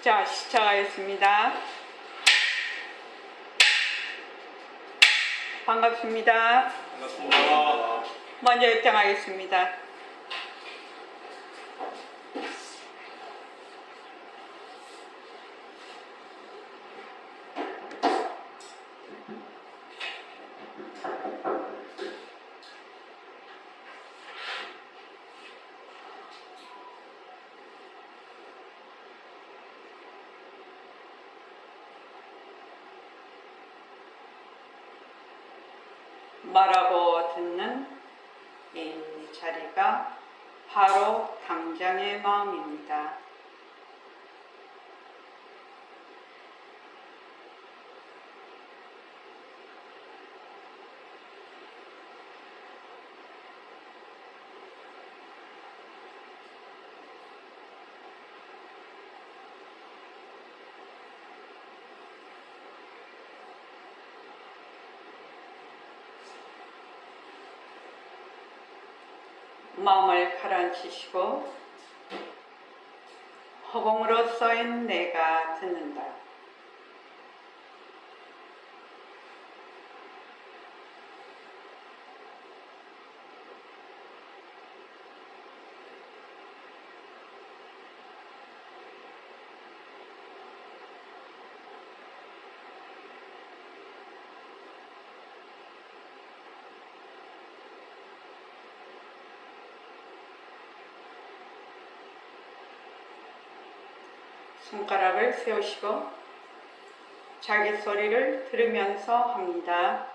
자, 시작하겠습니다. 반갑습니다. 반갑습니다. 먼저 입장하겠습니다. 말하고 듣는 이 자리가 바로 당장의 마음입니다. 마음을 가라앉히시고 허공으로 써인 내가 듣는다. 손가락을 세우시고 자기 소리를 들으면서 합니다.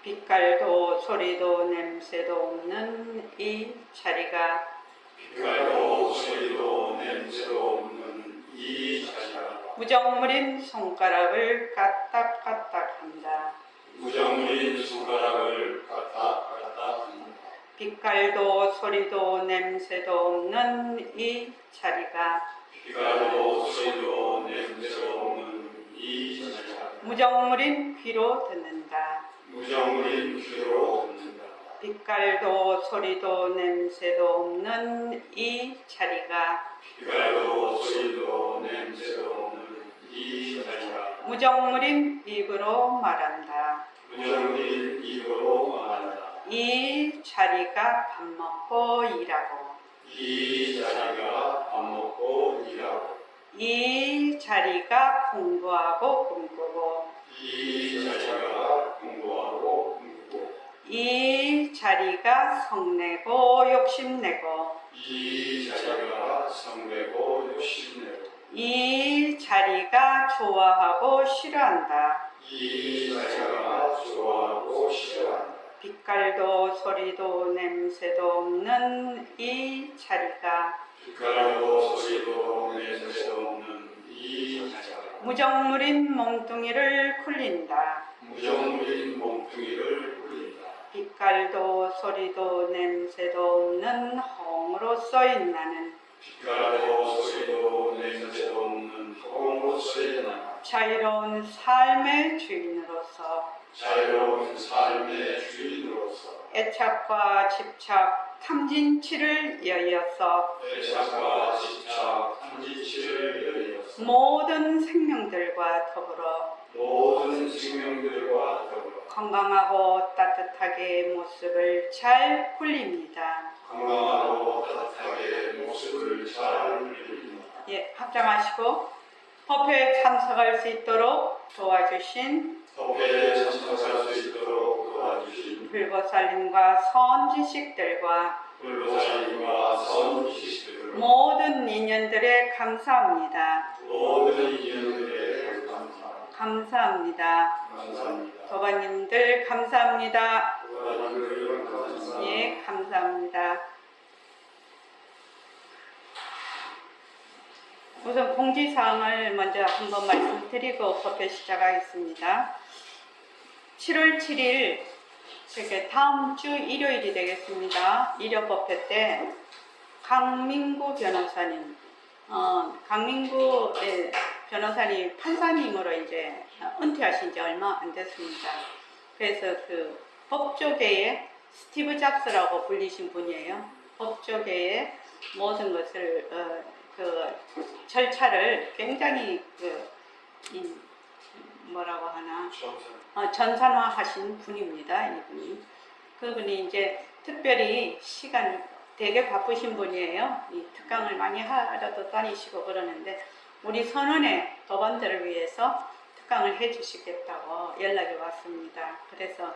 빛깔도 소리도 냄새도 없는 이 자리가 빛깔도 소리도 냄새도 없는 이 자리가 무정물인 손가락을 까딱까딱 한다. 무정물인 손가락을 까딱까딱 한다. 빛깔도 소리도 냄새도 없는 이 자리가 빛깔도 소리도 냄새도 없는 이 자리가 무정물인 귀로 듣는다. 무정물인 귀로 듣는다. 빛깔도 소리도 냄새도 없는 이 자리가 빛깔도 소리도 냄새도 없는 이 자리가 무정물인 입으로 말한다. 무정물인 입으로 말한다. 이 자리가 밥 먹고 일하고 이 자리가 밥 먹고 일하고 이 자리가 공부하고 꿈꾸고 이 자리가 공부하고 꿈꾸고 이 자리가 성내고 욕심내고 이 자리가 성내고 욕심내고 이 자리가 좋아하고 싫어한다. 이 자리가 좋아하고 싫어한다. 빛깔도 소리도 냄새도 없는 이 자리가 빛깔도 소리도 냄새도 없는 이 자리가 무정물인 몸뚱이를 굴린다. 무정물인 몸뚱이를 굴린다. 빛깔도 소리도 냄새도 없는 허공으로 써인 나는 빛깔도 소리도 냄새도 없는 허공으로 쓰인 나는 자유로운 삶의 주인으로서 자유로운 삶의 주인으로서 애착과 집착, 탐진치를 여의어서 애착과 집착, 탐진치를 여의어서 모든 생명들과 더불어 모든 생명들과 더불어 건강하고 따뜻하게 모습을 잘 굴립니다. 건강하고 따뜻하게 모습을 잘 굴립니다. 예, 합장하시고 법회에 참석할 수 있도록 도와주신 법회에 참석할 수 있도록 도와주신 불보살님과 선지식들과 불보살님과 선지식들 모든 인연들에 감사합니다. 모든 인연들에 감사합니다. 감사합니다. 도반님들 감사합니다. 도와주시는 감사합니다. 예, 감사합니다. 우선 공지사항을 먼저 한번 말씀드리고 법회 시작하겠습니다. 7월 7일, 그게 다음 주 일요일이 되겠습니다. 일요 법회 때 강민구 변호사님, 강민구 변호사님 판사님으로 이제 은퇴하신 지 얼마 안 됐습니다. 그래서 그 법조계의 스티브 잡스라고 불리신 분이에요. 법조계의 모든 것을 그 절차를 굉장히 뭐라고 하나 전산화하신 분입니다. 이분이. 그분이 이제 특별히 시간을 되게 바쁘신 분이에요. 이 특강을 많이 하러도 다니시고 그러는데 우리 선원의 도반들을 위해서 특강을 해주시겠다고 연락이 왔습니다. 그래서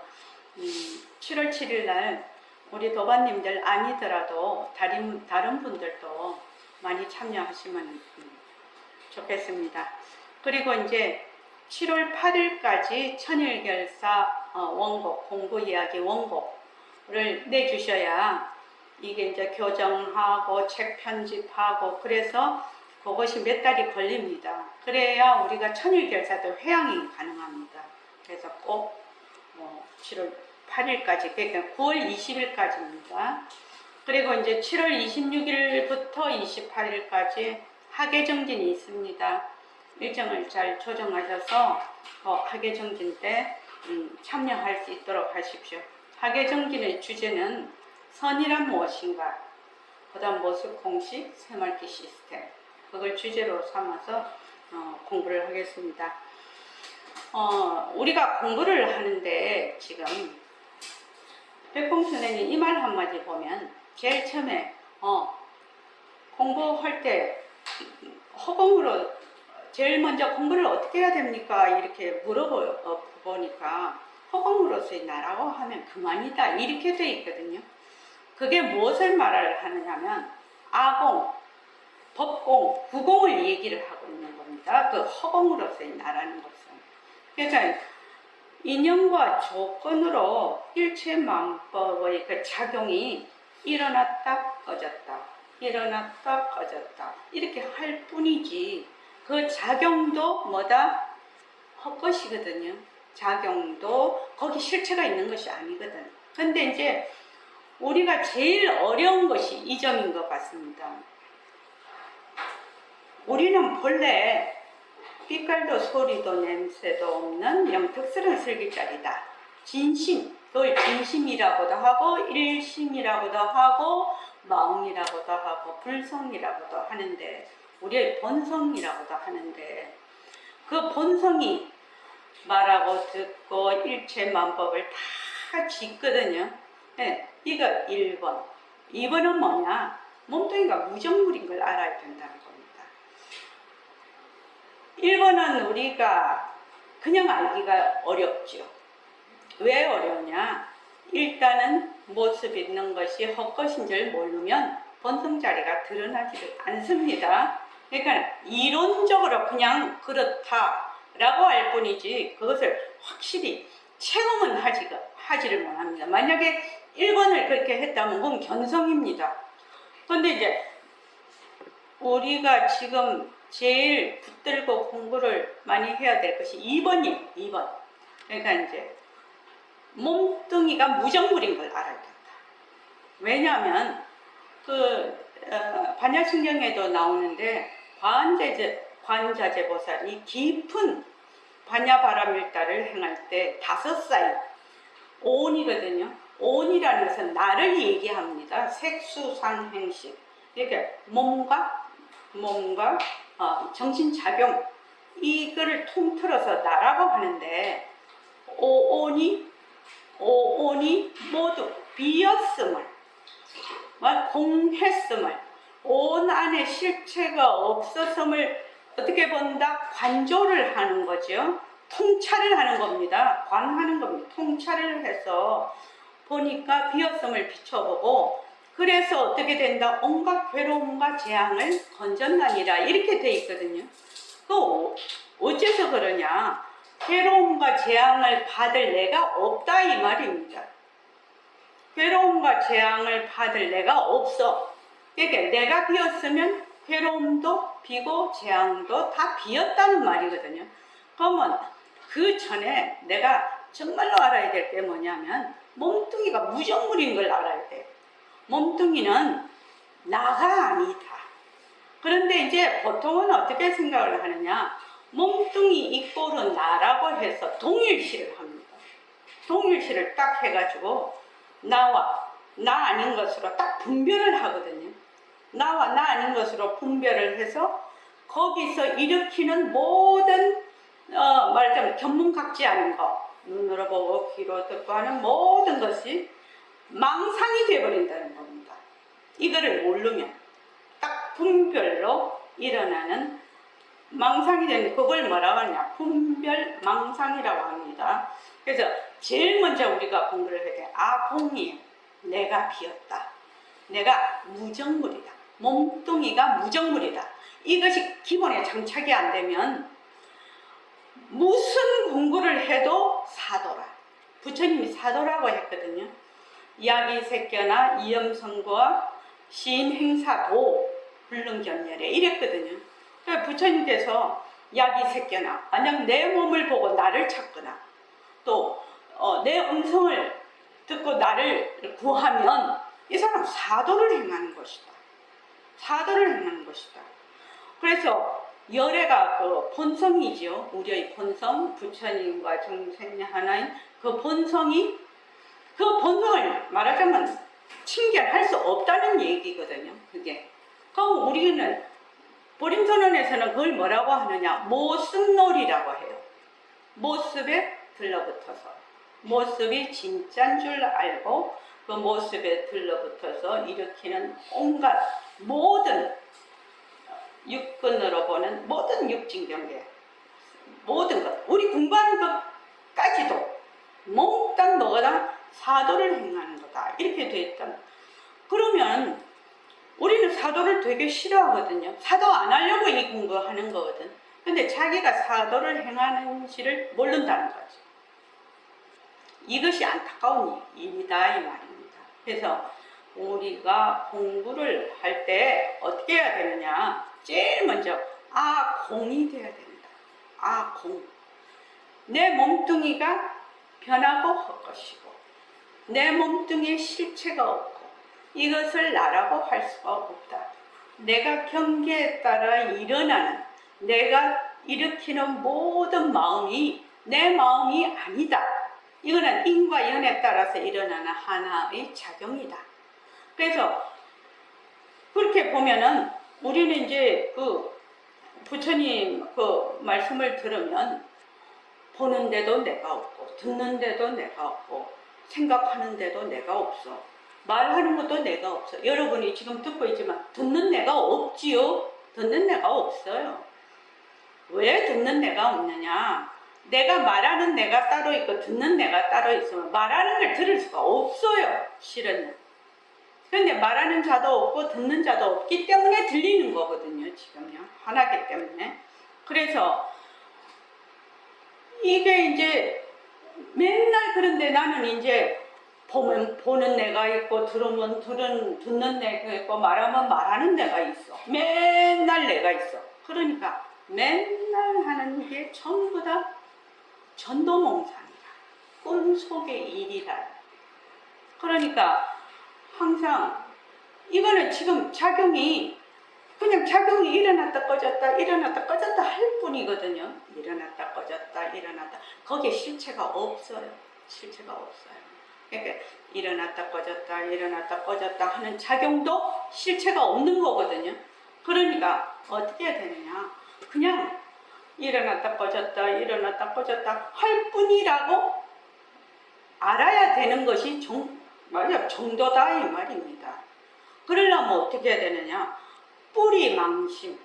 7월 7일 날 우리 도반님들 아니더라도 다른 분들도 많이 참여하시면 좋겠습니다. 그리고 이제 7월 8일까지 천일결사 원곡, 공부 이야기 원곡을 내주셔야 이게 이제 교정하고 책 편집하고 그래서 그것이 몇 달이 걸립니다. 그래야 우리가 천일결사도 회양이 가능합니다. 그래서 꼭 7월 8일까지, 그러니까 9월 20일까지입니다. 그리고 이제 7월 26일부터 28일까지 학예정진이 있습니다. 일정을 잘 조정하셔서 학예정진 때 참여할 수 있도록 하십시오. 학예정진의 주제는 선이란 무엇인가, 그 다음 모습 공식, 새말기 시스템, 그걸 주제로 삼아서 공부를 하겠습니다. 우리가 공부를 하는데 지금 백봉 선생님 이 말 한마디 보면 제일 처음에 공부할 때 허공으로 제일 먼저 공부를 어떻게 해야 됩니까? 이렇게 물어보니까 허공으로서의 나라고 하면 그만이다 이렇게 돼 있거든요. 그게 무엇을 말을 하느냐면 아공, 법공, 구공을 얘기를 하고 있는 겁니다. 그 허공으로서의 나라는 것은. 그러니까 인연과 조건으로 일체만법의 그 작용이 일어났다 꺼졌다 일어났다 꺼졌다 이렇게 할 뿐이지 그 작용도 뭐다? 헛것이거든요. 작용도 거기 실체가 있는 것이 아니거든. 근데 이제 우리가 제일 어려운 것이 이 점인 것 같습니다. 우리는 본래 빛깔도 소리도 냄새도 없는 영특스러운 슬기짜리다. 진심, 그걸 진심이라고도 하고 일심이라고도 하고 마음이라고도 하고 불성이라고도 하는데 우리의 본성이라고도 하는데 그 본성이 말하고 듣고 일체만법을 다 짓거든요. 네, 이거 1번. 2번은 뭐냐? 몸뚱이가 무정물인 걸 알아야 된다는 겁니다. 1번은 우리가 그냥 알기가 어렵죠. 왜 어려우냐? 일단은 모습 있는 것이 헛것인 줄 모르면 본성 자리가 드러나지를 않습니다. 그러니까 이론적으로 그냥 그렇다라고 할 뿐이지 그것을 확실히 체험은 하지를 못합니다. 만약에 1번을 그렇게 했다면 그건 견성입니다. 그런데 이제 우리가 지금 제일 붙들고 공부를 많이 해야 될 것이 2번이에요. 2번. 그러니까 이제 몸뚱이가 무정물인 걸 알아야 된다. 왜냐하면 반야신경에도 나오는데 관자재보살이 깊은 반야바라밀다를 행할 때 5살 오온이거든요. 오온이라는 것은 나를 얘기합니다. 색수상행식. 이렇게 몸과 정신작용 이거를 통틀어서 나라고 하는데 오온이 모두 비었음을 공했음을 온 안에 실체가 없었음을 어떻게 본다? 관조를 하는 거죠. 통찰을 하는 겁니다. 관하는 겁니다. 통찰을 해서 보니까 비었음을 비춰보고 그래서 어떻게 된다? 온갖 괴로움과 재앙을 건졌나니라 이렇게 돼 있거든요. 또 어째서 그러냐? 괴로움과 재앙을 받을 내가 없다 이 말입니다. 괴로움과 재앙을 받을 내가 없어. 그러니까 내가 비었으면 괴로움도 비고 재앙도 다 비었다는 말이거든요. 그러면 그 전에 내가 정말로 알아야 될 게 뭐냐면 몸뚱이가 무정물인 걸 알아야 돼. 몸뚱이는 나가 아니다. 그런데 이제 보통은 어떻게 생각을 하느냐? 몸뚱이 이꼴은 나라고 해서 동일시를 합니다. 동일시를 딱 해가지고 나와 나 아닌 것으로 딱 분별을 하거든요. 나와 나 아닌 것으로 분별을 해서 거기서 일으키는 모든 말하자면 견문각지 않은 거, 눈으로 보고 귀로 듣고 하는 모든 것이 망상이 되어버린다는 겁니다. 이거를 모르면 딱 분별로 일어나는 망상이 되는데 그걸 뭐라고 하냐, 분별 망상이라고 합니다. 그래서 제일 먼저 우리가 공부를 해야 돼. 공이 내가 비었다, 내가 무정물이다, 몸뚱이가 무정물이다. 이것이 기본에 장착이 안 되면 무슨 공부를 해도 사도라. 부처님이 사도라고 했거든요. 야기색견화 이염성과 시인행사도 불능견열에 이랬거든요. 그러니까 부처님께서 야기색견화, 만약 내 몸을 보고 나를 찾거나 또 내 음성을 듣고 나를 구하면 이 사람 사도를 행하는 것이다. 사도를 행하는 것이다. 그래서 열애가 그 본성이죠. 우리의 본성, 부처님과 정생 하나인 그 본성이, 그 본성을 말하자면 칭견할 수 없다는 얘기거든요. 그게. 그럼 우리는 보림선언에서는 그걸 뭐라고 하느냐, 모습놀이라고 해요. 모습에 들러붙어서, 모습이 진짜인 줄 알고 그 모습에 들러붙어서 일으키는 온갖 모든 육근으로 보는 모든 육진경계, 모든 것, 우리 공부하는 것까지도 몽땅 뭐가 사도를 행하는 거다, 이렇게 돼 있다. 그러면 우리는 사도를 되게 싫어하거든요. 사도 안 하려고 이 공부하는 거거든. 근데 자기가 사도를 행하는지를 모른다는 거죠. 이것이 안타까운 일이다 이 말입니다. 그래서 우리가 공부를 할 때 어떻게 해야 되느냐, 제일 먼저 공이 돼야 된다. 공. 내 몸뚱이가 변하고 헛것이고 내 몸뚱이에 실체가 없고 이것을 나라고 할 수가 없다. 내가 경계에 따라 일어나는, 내가 일으키는 모든 마음이 내 마음이 아니다. 이거는 인과 연에 따라서 일어나는 하나의 작용이다. 그래서 그렇게 보면은 우리는 이제 그 부처님 그 말씀을 들으면 보는데도 내가 없고 듣는데도 내가 없고 생각하는데도 내가 없어, 말하는 것도 내가 없어. 여러분이 지금 듣고 있지만 듣는 내가 없지요. 듣는 내가 없어요. 왜 듣는 내가 없느냐, 내가 말하는 내가 따로 있고 듣는 내가 따로 있으면 말하는 걸 들을 수가 없어요, 실은. 그런데 말하는 자도 없고 듣는 자도 없기 때문에 들리는 거거든요, 지금요. 하나기 때문에. 그래서 이게 이제 맨날, 그런데 나는 이제 보면 보는 내가 있고 들으면 듣는 내가 있고 말하면 말하는 내가 있어. 맨날 내가 있어. 그러니까 맨날 하는 게 전부 다 전도몽상이라, 꿈속의 일이라. 그러니까 항상 이거는 지금 작용이 그냥 작용이 일어났다 꺼졌다 일어났다 꺼졌다 할 뿐이거든요. 일어났다 꺼졌다 일어났다, 거기에 실체가 없어요. 실체가 없어요. 그러니까 일어났다 꺼졌다 일어났다 꺼졌다 하는 작용도 실체가 없는 거거든요. 그러니까 어떻게 해야 되느냐, 그냥 일어났다 꺼졌다 일어났다 꺼졌다 할 뿐이라고 알아야 되는 것이 정도다 이 말입니다. 그러려면 어떻게 해야 되느냐, 뿌리망심,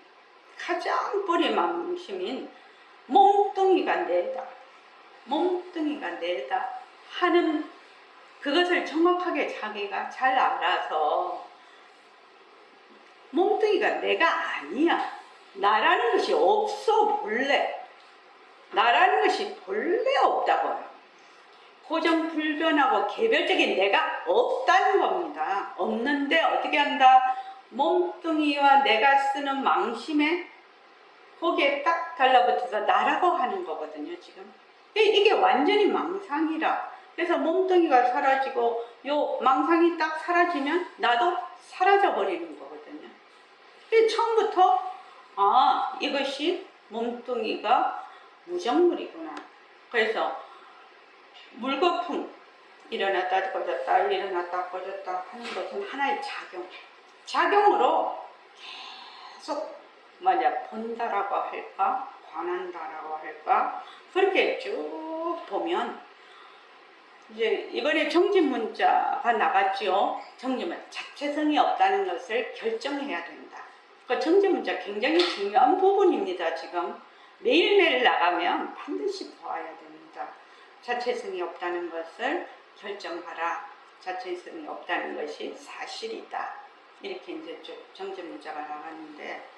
가장 뿌리망심인 몸뚱이가 내다, 몸뚱이가 내다 하는 그것을 정확하게 자기가 잘 알아서, 몸뚱이가 내가 아니야, 나라는 것이 없어, 본래 나라는 것이 본래 없다고요. 고정불변하고 개별적인 내가 없다는 겁니다. 없는데 어떻게 한다, 몸뚱이와 내가 쓰는 망심에 거기에 딱 달라붙어서 나라고 하는 거거든요, 지금. 이게 완전히 망상이라. 그래서 몸뚱이가 사라지고 요 망상이 딱 사라지면 나도 사라져 버리는 거거든요. 처음부터 이것이 몸뚱이가 무정물이구나. 그래서 물거품, 일어났다 꺼졌다 일어났다 꺼졌다 하는 것은 하나의 작용, 작용으로 계속 본다라고 할까, 관한다라고 할까, 그렇게 쭉 보면 이제 이번에 정진 문자가 나갔죠. 정진 문자 자체성이 없다는 것을 결정해야 된다. 그 정진 문자 굉장히 중요한 부분입니다. 지금 매일매일 나가면 반드시 보아야 됩니다. 자체성이 없다는 것을 결정하라. 자체성이 없다는 것이 사실이다. 이렇게 이제 쭉 정진 문자가 나갔는데,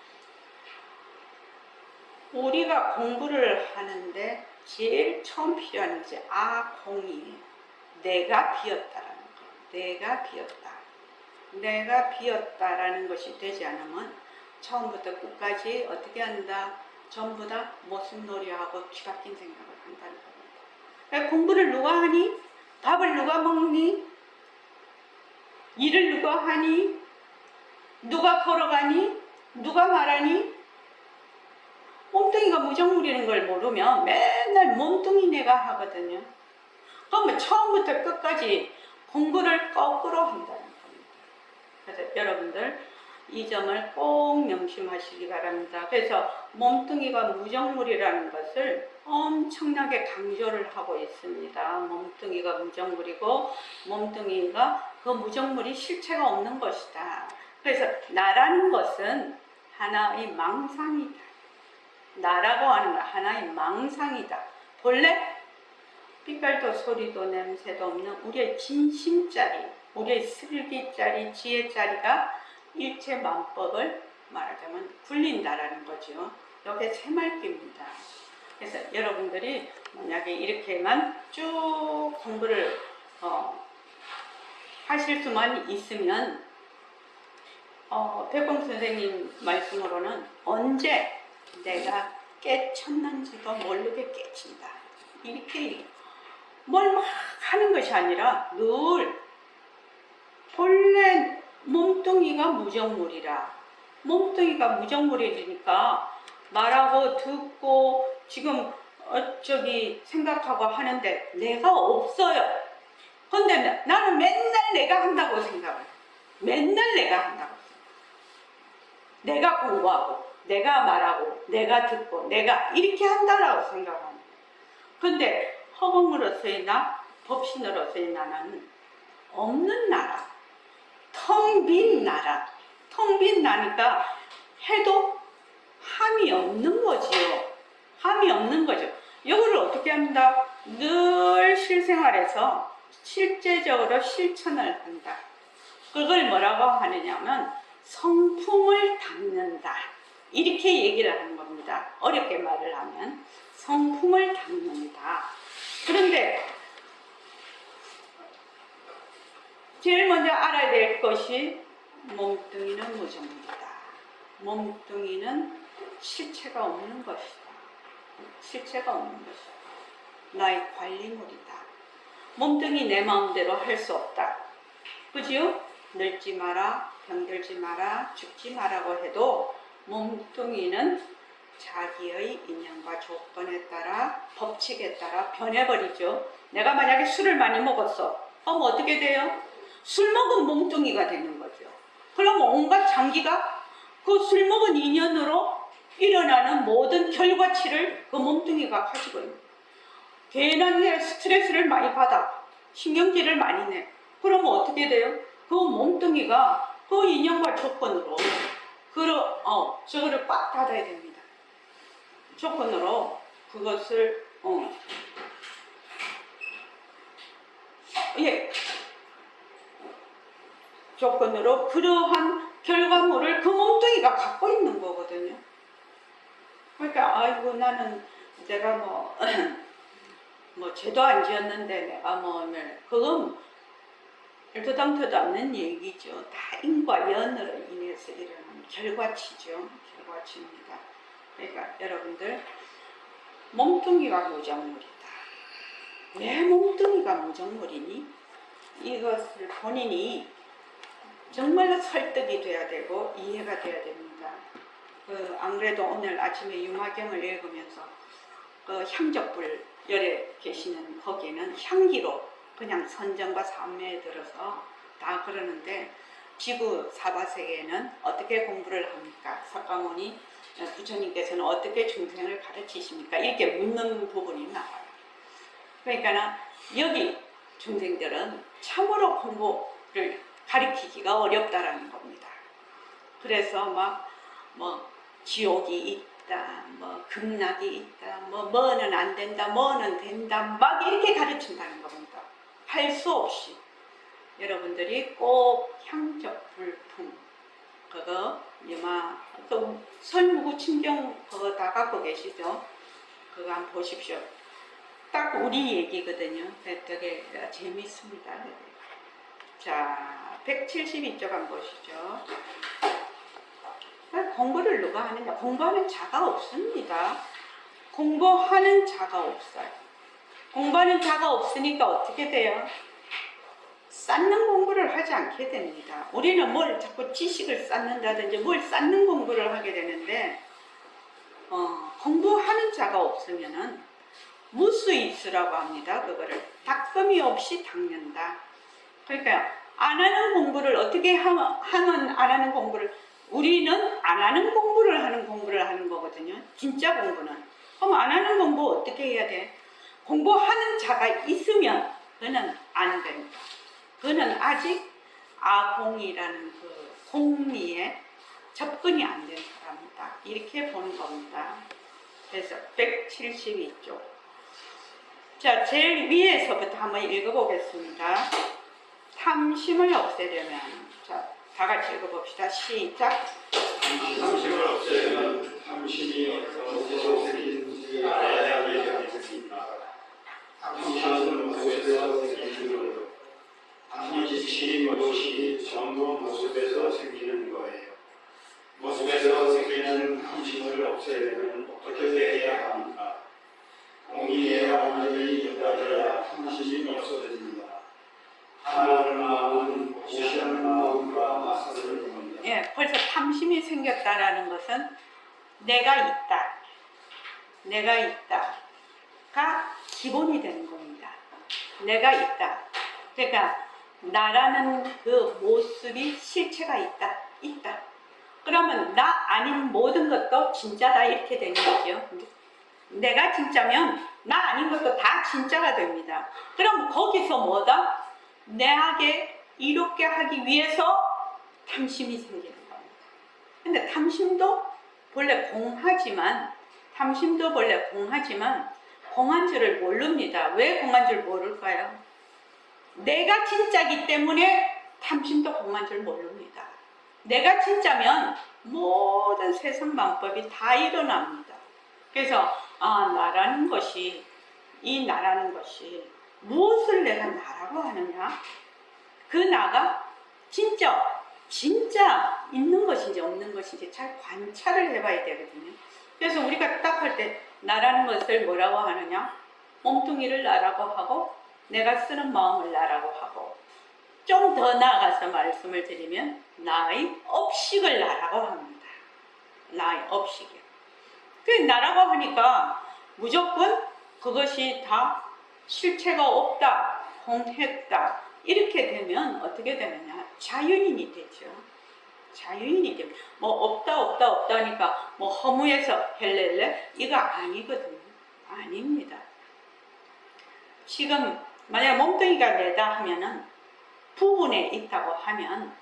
우리가 공부를 하는데 제일 처음 필요한 것이 공이에요. 내가 비었다라는 거. 내가 비었다. 내가 비었다라는 것이 되지 않으면 처음부터 끝까지 어떻게 한다? 전부 다 모순놀이하고 뒤바뀐 생각을 한다는 겁니다. 그러니까 공부를 누가 하니? 밥을 누가 먹니? 일을 누가 하니? 누가 걸어가니? 누가 말하니? 몸뚱이가 무정물이라는 걸 모르면 맨날 몸뚱이 내가 하거든요. 그러면 처음부터 끝까지 공부를 거꾸로 한다는 겁니다. 그래서 여러분들 이 점을 꼭 명심하시기 바랍니다. 그래서 몸뚱이가 무정물이라는 것을 엄청나게 강조를 하고 있습니다. 몸뚱이가 무정물이고 몸뚱이가 그 무정물이 실체가 없는 것이다. 그래서 나라는 것은 하나의 망상이다. 나라고 하는 건 하나의 망상이다. 본래 빛깔도 소리도 냄새도 없는 우리의 진심짜리, 우리의 슬기짜리, 지혜짜리가 일체만법을 말하자면 굴린다라는 거죠. 이게 새말기입니다. 그래서 여러분들이 만약에 이렇게만 쭉 공부를 하실 수만 있으면 백공 선생님 말씀으로는 언제 내가 깨쳤는지도 모르게 깨친다. 이렇게 뭘 막 하는 것이 아니라 늘 본래 몸뚱이가 무정물이라. 몸뚱이가 무정물이니까 말하고 듣고 지금 생각하고 하는데 내가 없어요. 근데 나는 맨날 내가 한다고 생각해요. 맨날 내가 한다고. 내가 공부하고 내가 말하고 내가 듣고 내가 이렇게 한다라고 생각합니다. 근데 허공으로서의 나, 법신으로서의 나는 없는 나라, 텅 빈 나라. 텅 빈 나니까 해도 함이 없는 거지요. 함이 없는 거죠. 이거를 어떻게 한다? 늘 실생활에서 실제적으로 실천을 한다. 그걸 뭐라고 하느냐면 성품을 닦는다. 이렇게 얘기를 하는 겁니다. 어렵게 말을 하면 성품을 닦는다. 그런데 제일 먼저 알아야 될 것이 몸뚱이는 무정물이다. 몸뚱이는 실체가 없는 것이다. 실체가 없는 것이다. 나의 관리물이다. 몸뚱이 내 마음대로 할 수 없다. 그지요? 늙지 마라, 병들지 마라, 죽지 마라고 해도 몸뚱이는 자기의 인연과 조건에 따라 법칙에 따라 변해버리죠. 내가 만약에 술을 많이 먹었어. 그럼 어떻게 돼요? 술 먹은 몸뚱이가 되는 거죠. 그럼 온갖 장기가 그 술 먹은 인연으로 일어나는 모든 결과치를 그 몸뚱이가 가지고 있는 거예요. 괜한 스트레스를 많이 받아. 신경질을 많이 내. 그러면 어떻게 돼요? 그 몸뚱이가 그 인연과 조건으로 저거를 꽉 닫아야 됩니다. 조건으로 그것을 조건으로 그러한 결과물을 그 몸뚱이가 갖고 있는 거거든요. 그러니까 아이고 나는 내가 뭐 죄도 안 지었는데 내가 그건 일도당토도 않는 얘기죠. 다 인과 연으로 인해서 일어나는 결과치죠. 결과치입니다. 그러니까 여러분들 몸뚱이가 무정물이다. 왜 몸뚱이가 무정물이니? 이것을 본인이 정말로 설득이 돼야 되고 이해가 돼야 됩니다. 안 그래도 오늘 아침에 유마경을 읽으면서 향적불열에 계시는 거기에는 향기로 그냥 선정과 산매에 들어서 다 그러는데 지구 사바세계는 어떻게 공부를 합니까? 석가모니 부처님께서는 어떻게 중생을 가르치십니까? 이렇게 묻는 부분이 나와요. 그러니까는 여기 중생들은 참으로 공부를 가르치기가 어렵다라는 겁니다. 그래서 뭐 지옥이 있다, 뭐 극락이 있다, 뭐는 안 된다, 뭐는 된다, 막 이렇게 가르친다는 겁니다. 할 수 없이 여러분들이 꼭 향적 불품 그거 그 선무구 친경 그거 다 갖고 계시죠? 그거 한번 보십시오. 딱 우리 얘기거든요. 되게 재밌습니다. 자, 172쪽 한번 보시죠. 공부를 누가 하느냐? 공부하는 자가 없습니다. 공부하는 자가 없어요. 공부하는 자가 없으니까 어떻게 돼요? 쌓는 공부를 하지 않게 됩니다. 우리는 뭘 자꾸 지식을 쌓는다든지 뭘 쌓는 공부를 하게 되는데 공부하는 자가 없으면은 무수이수라고 합니다. 그거를 닦음이 없이 닦는다. 그러니까 안 하는 공부를 어떻게 하는 안 하는 공부를 우리는 안 하는 공부를 하는 거거든요. 진짜 공부는. 그럼 안 하는 공부 어떻게 해야 돼? 공부하는 자가 있으면 그는 안 된다. 그는 아직 아공이라는 그 공리에 접근이 안 된 사람이다. 이렇게 보는 겁니다. 그래서 172쪽. 자, 제일 위에서부터 한번 읽어보겠습니다. 탐심을 없애려면, 자, 다 같이 읽어봅시다. 시작. 탐심을 없애려면 탐심이 어디서 생기는지 알아야 되겠습니다. 탐심은 모습에서 생기는 거요. 탐심이 무엇이 전부 모습에서 생기는 거예요. 모습에서 생기는 탐심을 없애려면 어떻게 해야 합니까? 공의에 완전히 유다되어야 탐심이 없어집니다. 탐하는 마음은 무시하는 마음과 맞서는 겁니다. 예, 벌써 탐심이 생겼다라는 것은 내가 있다가 기본이 되는 겁니다. 내가 있다. 그러니까 나라는 그 모습이 실체가 있다. 그러면 나 아닌 모든 것도 진짜다 이렇게 되는 거죠. 내가 진짜면 나 아닌 것도 다 진짜가 됩니다. 그럼 거기서 뭐다? 내하게 이롭게 하기 위해서 탐심이 생기는 겁니다. 근데 탐심도 본래 공하지만 공한 줄을 모릅니다. 왜 공한 줄 모를까요? 내가 진짜기 때문에 탐심도 공한 줄 모릅니다. 내가 진짜면 모든 세상 방법이 다 일어납니다. 그래서 이 나라는 것이 무엇을 내가 나라고 하느냐? 그 나가 진짜 있는 것인지 없는 것인지 잘 관찰을 해봐야 되거든요. 그래서 우리가 딱 할 때 나라는 것을 뭐라고 하느냐? 몸뚱이를 나라고 하고 내가 쓰는 마음을 나라고 하고 좀 더 나아가서 말씀을 드리면 나의 업식을 나라고 합니다. 나의 업식이요. 그 나라고 하니까 무조건 그것이 다 실체가 없다, 공했다 이렇게 되면 어떻게 되느냐? 자유인이 되죠. 자유인이 되면 뭐 없다 하니까 뭐 허무해서 헬렐레 이거 아니거든요. 아닙니다. 지금 만약 몸뚱이가 내다 하면은 부분에 있다고 하면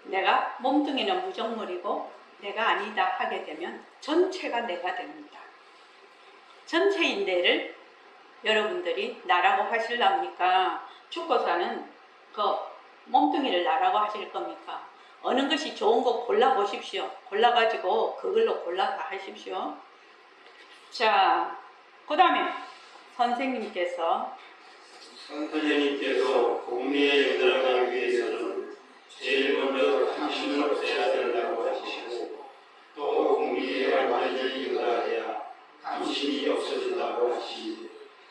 내가 몸뚱이는 무정물이고 내가 아니다 하게 되면 전체가 내가 됩니다. 전체인데를 여러분들이 나라고 하실랍니까? 죽고서는 그 몸뚱이를 나라고 하실 겁니까? 어느 것이 좋은 거 골라보십시오. 골라가지고 그걸로 골라서 하십시오. 자, 그 다음에 선생님께서 공리에 들어가기 위해서는 제일 먼저 탐심을 없애야 된다고 하시고 또 공리에 완전히 유다해야 탐심이 없어진다고 하시니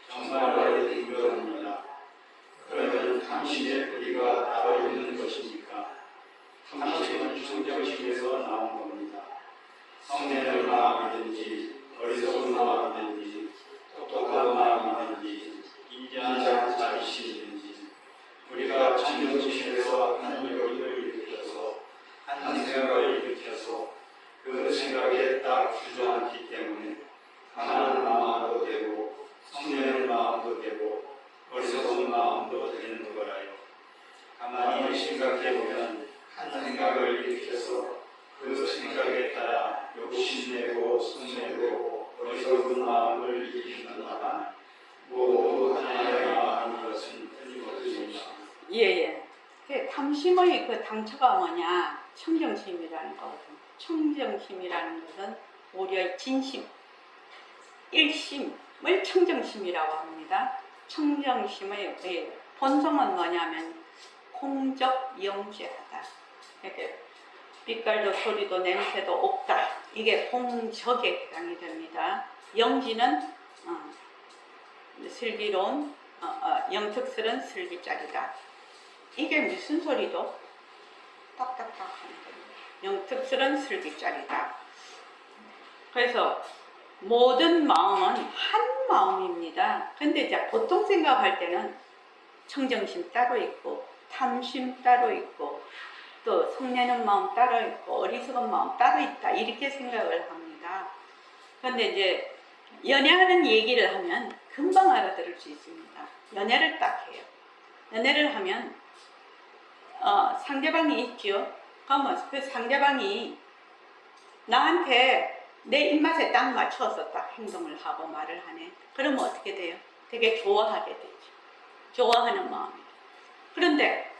정말로 인정합니다. 그러면 탐심의 뿌리가 따로 있는 것입니까? 탐심은 충정심에서 나온 겁니다. 성내는 마음이든지 어리석은 마음이든지 똑똑한 마음이든지 인자한 자비심이든지 우리가 충정심에서 하는 요리를 일으켜 한 생각을 일으켜서 그 생각에 딱 주저앉기 때문에 가난한 마음도 되고 성내는 마음도 되고 어리석은 마음도 되는 거라요. 가만히 생각해보면 한 생각을 일으켜서 그 생각에 따라 욕심내고 성내고 어리석은 마음을 일으킨다만 모두 하나의 마음인 것은 틀림없습니다. 예예. 그 탐심의 그 당초가 뭐냐? 청정심이라는 거거든. 청정심이라는 것은 우리의 진심, 일심을 청정심이라고 합니다. 청정심의 본성은 뭐냐면 공적 영재하다. 이렇게 빛깔도 소리도 냄새도 없다. 이게 공적에 해당이 됩니다. 영지는 슬기로운 영특스런 슬기짜리다. 이게 무슨 소리도 딱딱딱 하는 겁니다. 영특스런 슬기짜리다. 그래서 모든 마음은 한 마음입니다. 근데 이제 보통 생각할 때는 청정심 따로 있고 탐심 따로 있고 또 성내는 마음 따로 있고 어리석은 마음 따로 있다 이렇게 생각을 합니다. 근데 이제 연애하는 얘기를 하면 금방 알아들을 수 있습니다. 연애를 딱 해요. 연애를 하면 상대방이 있죠. 그러면 그 상대방이 나한테 내 입맛에 딱 맞춰서 딱 행동을 하고 말을 하네. 그러면 어떻게 돼요? 되게 좋아하게 되죠. 좋아하는 마음이. 그런데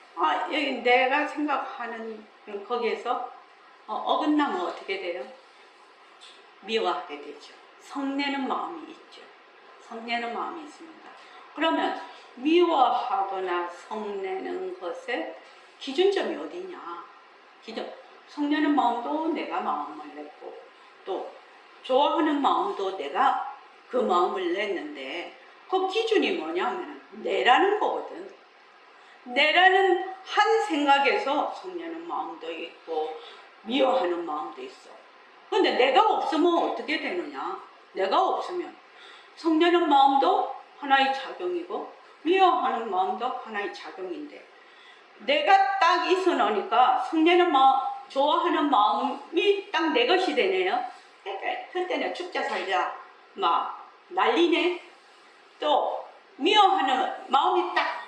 여기 내가 생각하는 거기에서 어긋나면 어떻게 돼요? 미워하게 되죠. 성내는 마음이 있죠. 성내는 마음이 있습니다. 그러면 미워하거나 성내는 것의 기준점이 어디냐? 성내는 마음도 내가 마음을 냈고 또 좋아하는 마음도 내가 그 마음을 냈는데 그 기준이 뭐냐면 내라는 거거든. 내라는 한 생각에서 성내는 마음도 있고 미워하는 마음도 있어. 근데 내가 없으면 어떻게 되느냐? 내가 없으면 성내는 마음도 하나의 작용이고 미워하는 마음도 하나의 작용인데 내가 딱 있어 놓으니까 성내는 마음, 좋아하는 마음이 딱 내 것이 되네요. 그러니까 그때는 죽자 살자 막 난리네. 또 미워하는 마음이 딱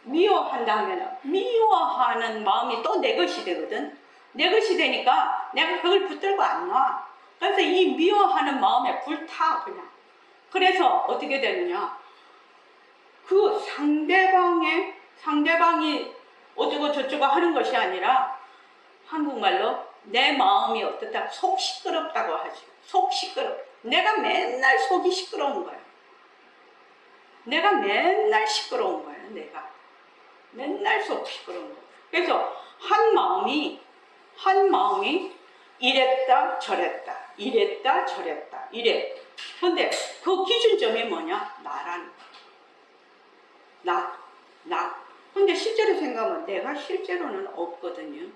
미워한다 하면 미워하는 마음이 또 내 것이 되거든. 내 것이 되니까 내가 그걸 붙들고 안 놔. 그래서 이 미워하는 마음에 불타 그냥. 그래서 어떻게 되느냐? 그 상대방이 어쩌고 저쩌고 하는 것이 아니라 한국말로 내 마음이 어떻다 속 시끄럽다고 하죠. 속 시끄럽. 내가 맨날 속이 시끄러운 거야. 내가 맨날 시끄러운 거야. 내가 맨날 속 시끄러운 거야. 그래서 한 마음이 이랬다 저랬다 이랬다 저랬다 이래. 근데 그 기준점이 뭐냐? 나라는 거야. 나. 근데 실제로 생각하면 내가 실제로는 없거든요.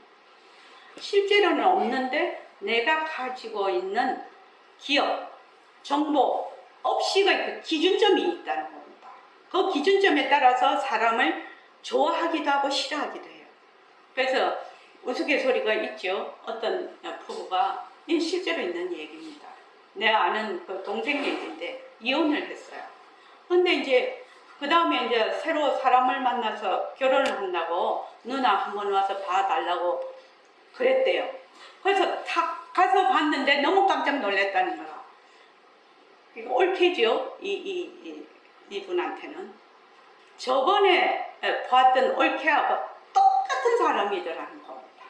실제로는 없는데 내가 가지고 있는 기억, 정보 없이의 그 기준점이 있다는 겁니다. 그 기준점에 따라서 사람을 좋아하기도 하고 싫어하기도 해요. 그래서 우스갯소리가 있죠. 어떤 부부가 실제로 있는 얘기입니다. 내 아는 그 동생 얘기인데 이혼을 했어요. 근데 이제 그 다음에 이제 새로 사람을 만나서 결혼을 한다고 누나 한번 와서 봐달라고 그랬대요. 그래서 탁 가서 봤는데 너무 깜짝 놀랐다는 거야. 옳게죠. 이분한테는 저번에 봤던 옳게하고 똑같은 사람이더라는 겁니다.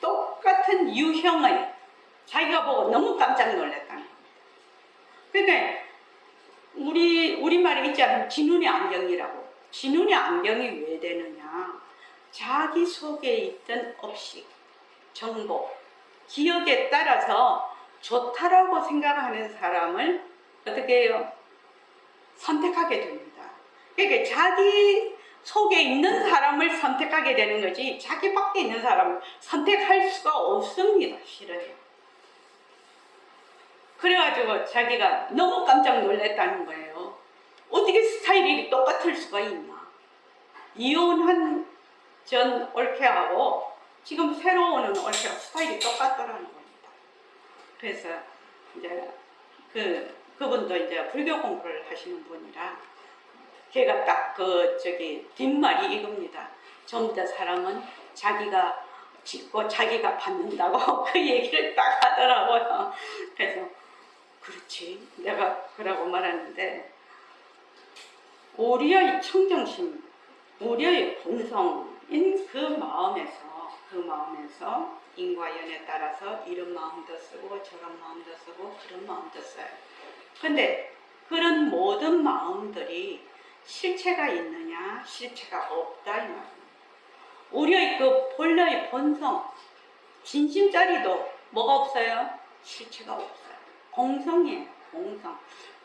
똑같은 유형의 자기가 보고 너무 깜짝 놀랐다는 겁니다. 그러니까 우리말에 있지 않으면 진운의 안경이라고. 진운의 안경이 왜 되느냐? 자기 속에 있던 업식, 정보, 기억에 따라서 좋다라고 생각하는 사람을 어떻게 해요? 선택하게 됩니다. 그러니까 자기 속에 있는 사람을 선택하게 되는 거지 자기 밖에 있는 사람을 선택할 수가 없습니다. 싫어요. 그래가지고 자기가 너무 깜짝 놀랐다는 거예요. 어떻게 스타일이 똑같을 수가 있나? 이혼한 전 올케하고 지금 새로 오는 올해 스타일이 똑같더라는 겁니다. 그래서 이제 그분도 이제 불교 공부를 하시는 분이라 걔가 딱 뒷말이 이겁니다. 전부 다 사람은 자기가 짓고 자기가 받는다고 그 얘기를 딱 하더라고요. 그래서 그렇지 내가 그러고 말하는데 우리의 청정심, 우리의 본성인 그 마음에서 인과 연에 따라서 이런 마음도 쓰고 저런 마음도 쓰고 그런 마음도 써요. 근데 그런 모든 마음들이 실체가 있느냐 실체가 없다 이 말입니다. 우리의 그 본래의 본성 진심짜리도 뭐가 없어요? 실체가 없어요. 공성이에요.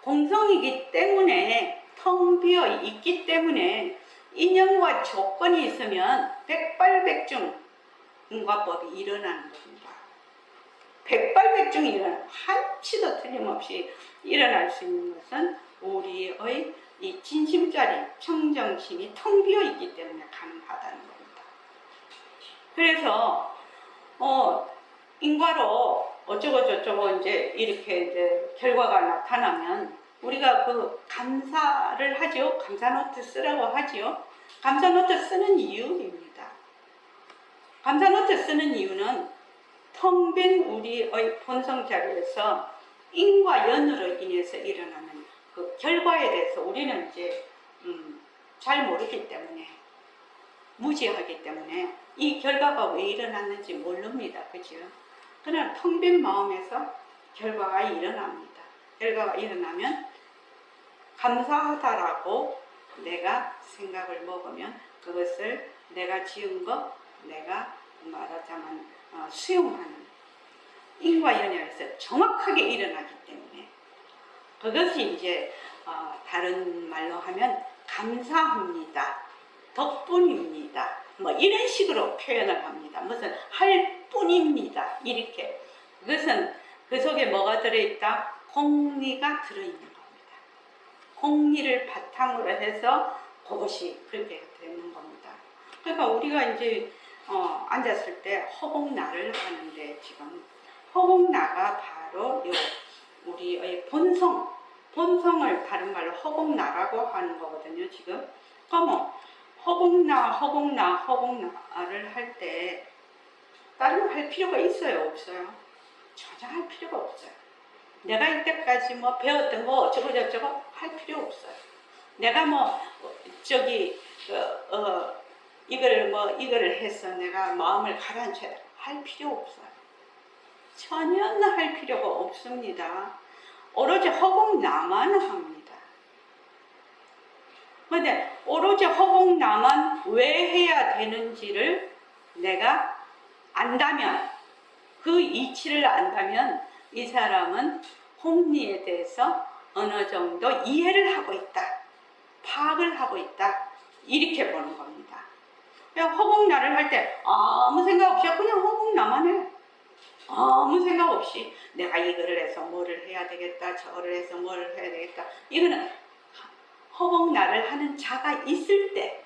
공성이기 때문에 텅 비어 있기 때문에 인연과 조건이 있으면 백발백중 인과법이 일어나는 겁니다. 백발백중이 일어나는 한치도 틀림없이 일어날 수 있는 것은 우리의 이 진심짜리 청정심이 텅 비어 있기 때문에 가능하다는 겁니다. 그래서 인과로 어쩌고 저쩌고 이제 이렇게 이제 결과가 나타나면 우리가 그 감사를 하죠. 감사노트 쓰라고 하지요. 감사노트 쓰는 이유입니다. 감사노트 쓰는 이유는 텅 빈 우리의 본성 자리에서 인과 연으로 인해서 일어나는 그 결과에 대해서 우리는 이제 잘 모르기 때문에 무지하기 때문에 이 결과가 왜 일어났는지 모릅니다. 그죠? 그러나 텅 빈 마음에서 결과가 일어납니다. 결과가 일어나면 감사하다라고 내가 생각을 먹으면 그것을 내가 지은 것, 내가 말하자면 수용하는 인과연애에서 정확하게 일어나기 때문에 그것이 이제 다른 말로 하면 감사합니다. 덕분입니다. 뭐 이런 식으로 표현을 합니다. 무슨 할 뿐입니다. 이렇게. 그것은 그 속에 뭐가 들어있다? 공리가 들어있는 겁니다. 공리를 바탕으로 해서 그것이 그렇게 되는 겁니다. 그러니까 우리가 이제 앉았을 때 허공나를 하는데 지금 허공나가 바로 우리의 본성을 다른 말로 허공나라고 하는 거거든요. 지금 그러면 허공나를 할 때 다른 거 할 필요가 있어요? 없어요? 전혀 할 필요가 없어요. 내가 이때까지 뭐 배웠던 거 어쩌고 저쩌고 할 필요 없어요. 내가 이거를 해서 내가 마음을 가라앉혀야 할 필요 없어요. 전혀 할 필요가 없습니다. 오로지 허공나만 합니다. 그런데 오로지 허공나만 왜 해야 되는지를 내가 안다면, 그 이치를 안다면 이 사람은 홍리에 대해서 어느 정도 이해를 하고 있다, 파악을 하고 있다, 이렇게 보는 겁니다. 그냥 허공나를 할 때 아무 생각 없이 그냥 허공나만 해. 아무 생각 없이 내가 이거를 해서 뭐를 해야 되겠다, 저거를 해서 뭐를 해야 되겠다. 이거는 허공나를 하는 자가 있을 때,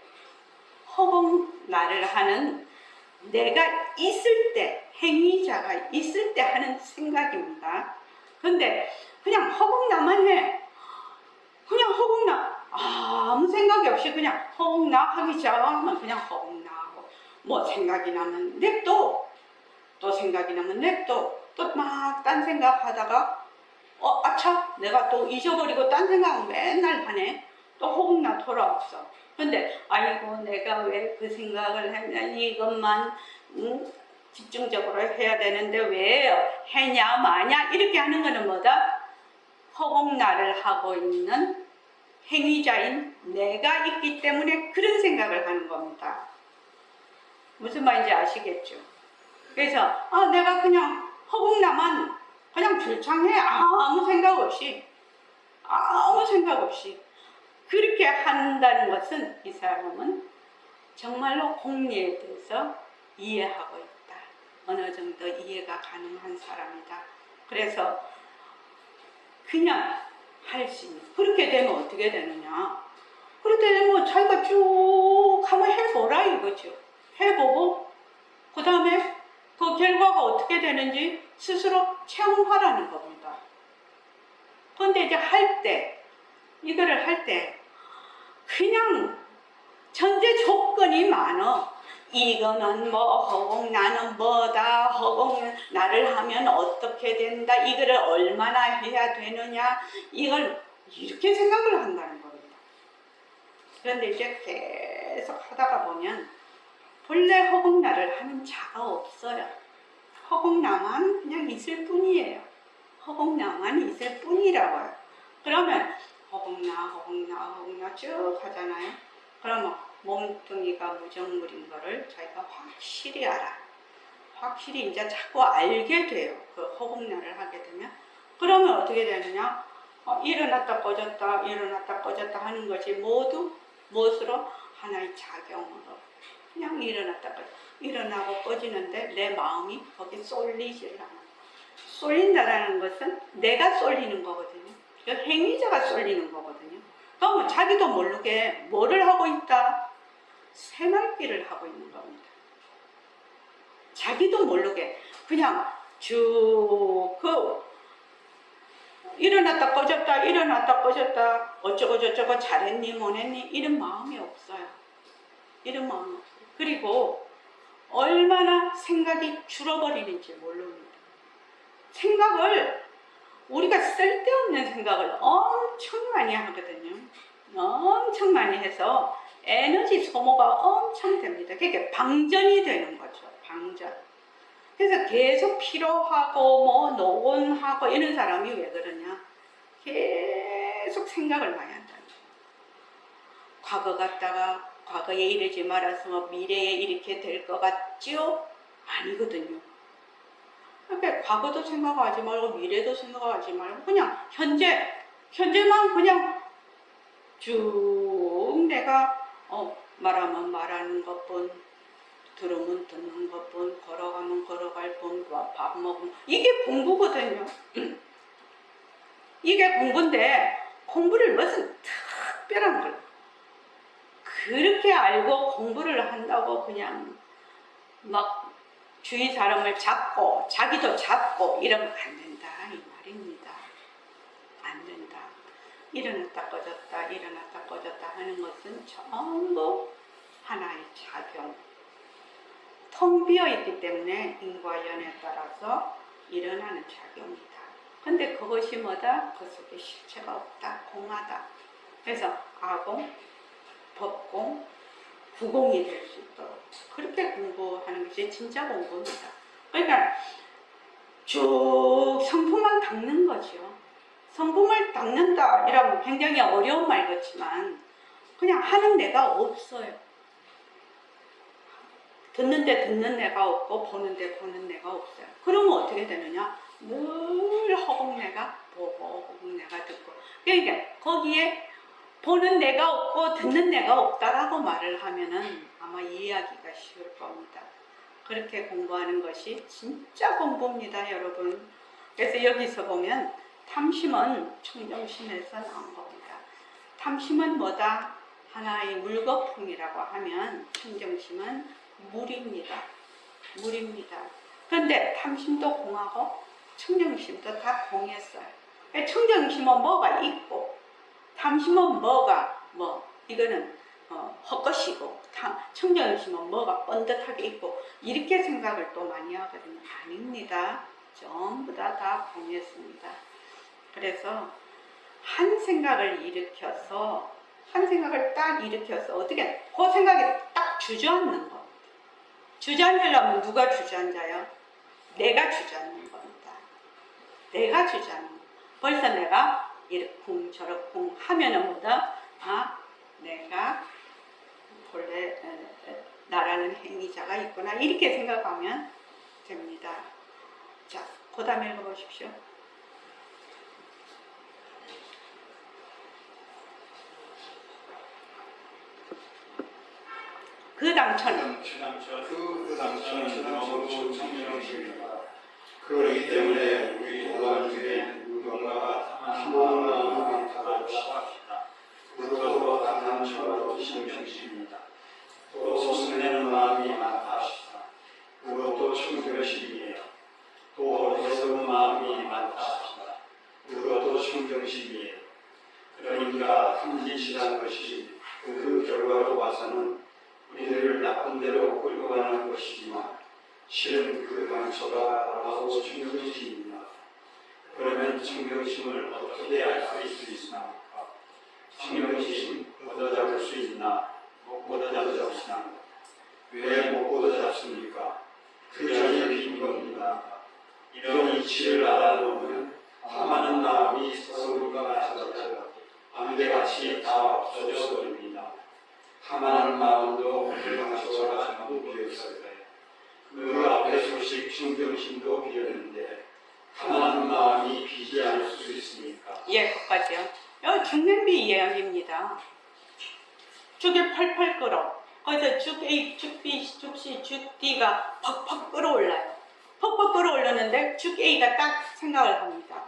허공나를 하는 내가 있을 때, 행위자가 있을 때 하는 생각입니다. 근데 그냥 허공나만 해. 그냥 허공나, 아무 생각이 없이 그냥 허공나 하기 시작하면 그냥 허공나 하고, 뭐 생각이 나면 냅둬, 또 생각이 나면 냅둬, 또 막 딴 생각 하다가 아차, 내가 또 잊어버리고 딴 생각 맨날 하네. 또 허공나 돌아왔어. 근데 아이고 내가 왜 그 생각을 했냐, 이것만 집중적으로 해야 되는데 왜 해냐 마냐 이렇게 하는 거는 뭐다? 허공나를 하고 있는 행위자인 내가 있기 때문에 그런 생각을 하는 겁니다. 무슨 말인지 아시겠죠? 그래서 내가 그냥 허공나만 그냥 줄창해. 아무 생각 없이 그렇게 한다는 것은 이 사람은 정말로 공리에 대해서 이해하고 있다. 어느 정도 이해가 가능한 사람이다. 그래서 그냥 할 수 있는, 그렇게 되면 어떻게 되느냐, 그렇게 되면 자기가 쭉 한번 해보라 이거죠. 해보고 그 다음에 그 결과가 어떻게 되는지 스스로 체험하라는 겁니다. 그런데 이제 이거를 할 때 그냥 전제 조건이 많어. 이거는 뭐 허공 나는 뭐다, 허공 나를 하면 어떻게 된다, 이거를 얼마나 해야 되느냐, 이걸 이렇게 생각을 한다는 겁니다. 그런데 이제 계속 하다가 보면 본래 허공나를 하는 자가 없어요. 허공나만 그냥 있을 뿐이에요. 허공나만 있을 뿐이라고요. 그러면 허공나 쭉 하잖아요. 그러면 몸뚱이가 무정물인 거를 자기가 확실히 알아. 확실히 이제 자꾸 알게 돼요. 그 허공나를 하게 되면. 그러면 어떻게 되느냐? 일어났다 꺼졌다 일어났다 꺼졌다 하는 것이 모두 무엇으로? 하나의 작용으로. 그냥 일어났다 꺼졌다. 일어나고 꺼지는데 내 마음이 거기 쏠리질 않아. 쏠린다라는 것은 내가 쏠리는 거거든요. 행위자가 쏠리는 거거든요. 그러면 자기도 모르게 뭐를 하고 있다? 새날길을 하고 있는 겁니다. 자기도 모르게 그냥 쭉 일어났다 꺼졌다 어쩌고 저쩌고 잘했니 못했니 이런 마음이 없어요. 이런 마음이 없어요. 그리고 얼마나 생각이 줄어버리는지 모릅니다. 생각을 우리가 쓸데없는 생각을 엄청 많이 하거든요. 엄청 많이 해서 에너지 소모가 엄청 됩니다. 그게 방전이 되는 거죠. 방전. 그래서 계속 피로하고 뭐 노곤하고 이런 사람이 왜 그러냐? 계속 생각을 많이 한다는 거예요. 과거 갔다가 과거에 이러지 말아서 미래에 이렇게 될 것 같지요? 아니거든요. 그러니까 과거도 생각하지 말고 미래도 생각하지 말고 그냥 현재만 그냥 쭉 내가 말하면 말하는 것뿐, 들으면 듣는 것뿐, 걸어가면 걸어갈 뿐, 밥 먹으면 이게 공부거든요. 이게 공부인데 공부를 무슨 특별한 걸 그렇게 알고 공부를 한다고 그냥 막 주위 사람을 잡고 자기도 잡고 이러면 안 된다 이 말입니다. 안 된다. 일어났다 꺼졌다 하는 것은 전부 하나의 작용. 텅 비어 있기 때문에 인과연에 따라서 일어나는 작용이다. 근데 그것이 뭐다? 그 속에 실체가 없다. 공하다. 그래서 아공, 법공, 구공이 될 수 있도록 그렇게 공부하는 것이 진짜 공부입니다. 그러니까 쭉 성품만 닦는 거죠. 성품을 닦는다 이러면 굉장히 어려운 말 같지만 그냥 하는 데가 없어요. 듣는데 듣는 내가 없고 보는데 보는 내가 없어요. 그러면 어떻게 되느냐? 늘 허공내가 보고 허공내가 듣고 그러니까 거기에 보는 내가 없고 듣는 내가 없다라고 말을 하면은 아마 이해하기가 쉬울 겁니다. 그렇게 공부하는 것이 진짜 공부입니다, 여러분. 그래서 여기서 보면 탐심은 청정심에서 나온 겁니다. 탐심은 뭐다? 하나의 물거품이라고 하면 청정심은 물입니다. 물입니다. 그런데 탐심도 공하고 청정심도 다 공했어요. 청정심은 뭐가 있고 탐심은 뭐가 이거는 헛것이고 청정심은 뭐가 번듯하게 있고 이렇게 생각을 또 많이 하거든요. 아닙니다. 전부 다 공했습니다. 그래서 한 생각을 딱 일으켜서 어떻게 그 생각이 딱 주저앉는 겁니다. 주저앉으려면 누가 주저앉아요? 내가 주저앉는 겁니다. 내가 주저앉는 겁니다. 벌써 내가 이렇쿵 저렇쿵 하면은 뭐다? 내가 본래 나라는 행위자가 있구나 이렇게 생각하면 됩니다. 자, 그 다음에 읽어보십시오. 그 당처는 너무 청정심이다. 그렇기 때문에 우리 도단 중에 누군가가 희망을 가져옵시다. 그러므로 당처로 청정심이다. 또 소승내는 마음이 많다 합시다. 그것도 충정심이에요. 또 어리석은 마음이 많다 합시다. 그것도 충정심이에요. 그러니까 탐진치라는 것이 그 결과로 봐서는 우리들을 나쁜 데로 끌고 가는 것이지만 실은 그 단초가 바로 충정심입니다. 그러면 충정심을 어떻게 알 수 있습니까? 충정심 얻어잡을 수 있나? 못 얻어잡으시나? 왜 못 얻어잡습니까? 그 자리에 빈 겁니다. 이런 이치를 알아놓으면 탐하는 마음이 서울과 마찬가지로 안개같이 다 없어져 버립니다. 탐하는 마음도 불광초가 전부 비었을 때 그 앞에 소식 충정심도 비었는데 탐하는 마음이 비지 않을 수 있습니까? 예, 거기까지요. 중냄비 이야기입니다. 죽이 펄펄 끓어. 거기서 죽 A, 죽 B, 죽 C, 죽 D가 팍팍 끓어올라요. 팍팍 끓어올랐는데 죽 A가 딱 생각을 합니다.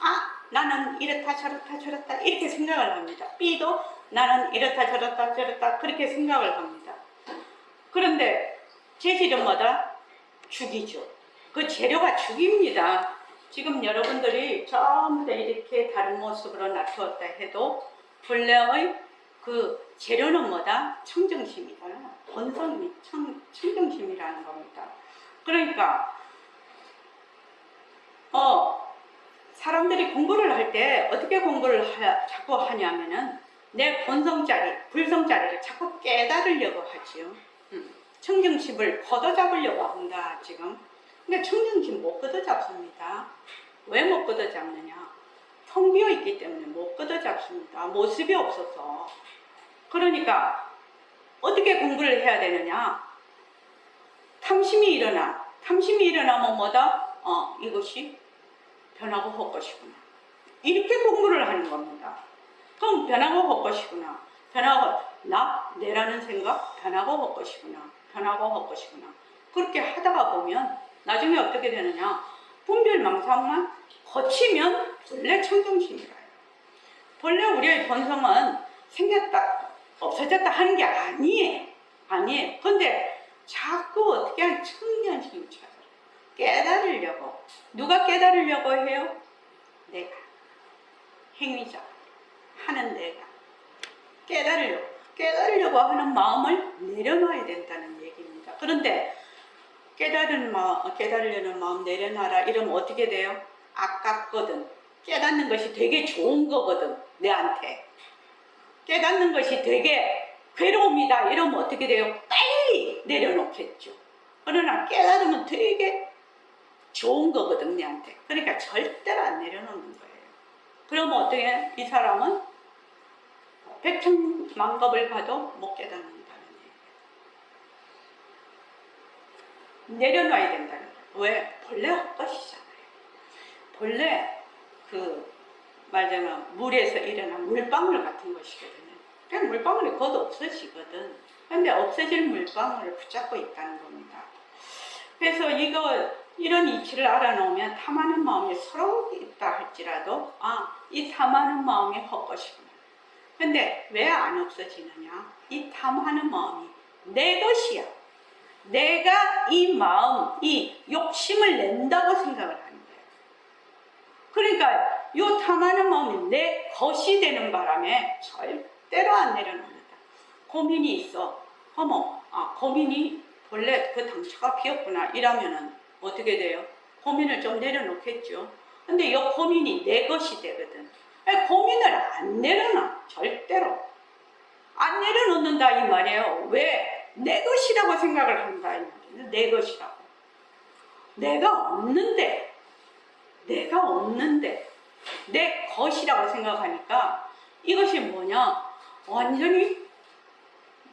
아, 나는 이렇다 저렇다 저렇다 이렇게 생각을 합니다. B도 나는 이렇다 저렇다 저렇다 그렇게 생각을 합니다. 그런데 재질은 뭐다? 죽이죠. 그 재료가 죽입니다. 지금 여러분들이 전부 다 이렇게 다른 모습으로 나타났다 해도 본래의 그 재료는 뭐다? 청정심이다. 본성이 청정심이라는 겁니다. 그러니까 사람들이 공부를 할 때 어떻게 공부를 자꾸 하냐면은 내 본성짜리, 불성짜리를 자꾸 깨달으려고 하지요. 청정심을 걷어잡으려고 한다 지금. 근데 청정심 못 걷어잡습니다. 왜 못 걷어잡느냐? 텅 비어 있기 때문에 못 걷어잡습니다. 모습이 없어서. 그러니까 어떻게 공부를 해야 되느냐? 탐심이 일어나. 탐심이 일어나면 뭐다? 이것이 변하고 헛것이구나. 이렇게 공부를 하는 겁니다. 그럼 변하고 헛것이구나. 변하고 내라는 생각 변하고 헛것이구나. 변하고 헛것이구나. 그렇게 하다가 보면 나중에 어떻게 되느냐? 분별망상만 거치면 본래 청정심이라요. 본래 우리의 본성은 생겼다 없어졌다 하는 게 아니에요. 아니에요. 근데 자꾸 어떻게 하면 청정심을 찾아요. 깨달으려고. 누가 깨달으려고 해요? 내가. 행위자. 하는 내가. 깨달으려고 하는 마음을 내려놔야 된다는 얘기입니다. 그런데 깨달으려는 마음 내려놔라 이러면 어떻게 돼요? 아깝거든. 깨닫는 것이 되게 좋은 거거든. 내한테. 깨닫는 것이 되게 괴로움이다 이러면 어떻게 돼요? 빨리 내려놓겠죠. 그러나 깨달으면 되게 좋은 거거든 내한테. 그러니까 절대로 안 내려놓는 거예요. 그러면 어떻게 해? 이 사람은 백천만겁을 가도 못 깨닫는다는 얘기예요. 내려놔야 된다는 거예요. 왜? 본래 헛것이잖아요. 본래 말하자면 물에서 일어난 물방울 같은 것이거든요. 그냥 물방울이 곧 없어지거든. 근데 없어질 물방울을 붙잡고 있다는 겁니다. 그래서 이런 이치를 알아놓으면 탐하는 마음이 서로 있다 할지라도 이 탐하는 마음이 헛것이구나. 근데 왜 안 없어지느냐? 이 탐하는 마음이 내 것이야. 내가 이 마음, 이 욕심을 낸다고 생각을 하는 거예요. 그러니까 이 탐하는 마음이 내 것이 되는 바람에 절대로 안 내려놓는다. 고민이 있어. 고민이 본래 그 당초가 비었구나 이러면은 어떻게 돼요? 고민을 좀 내려놓겠죠. 근데 이 고민이 내 것이 되거든. 고민을 안 내려놔. 절대로. 안 내려놓는다 이 말이에요. 왜? 내 것이라고 생각을 한다 이 말이에요. 내 것이라고. 내가 없는데 내 것이라고 생각하니까 이것이 뭐냐? 완전히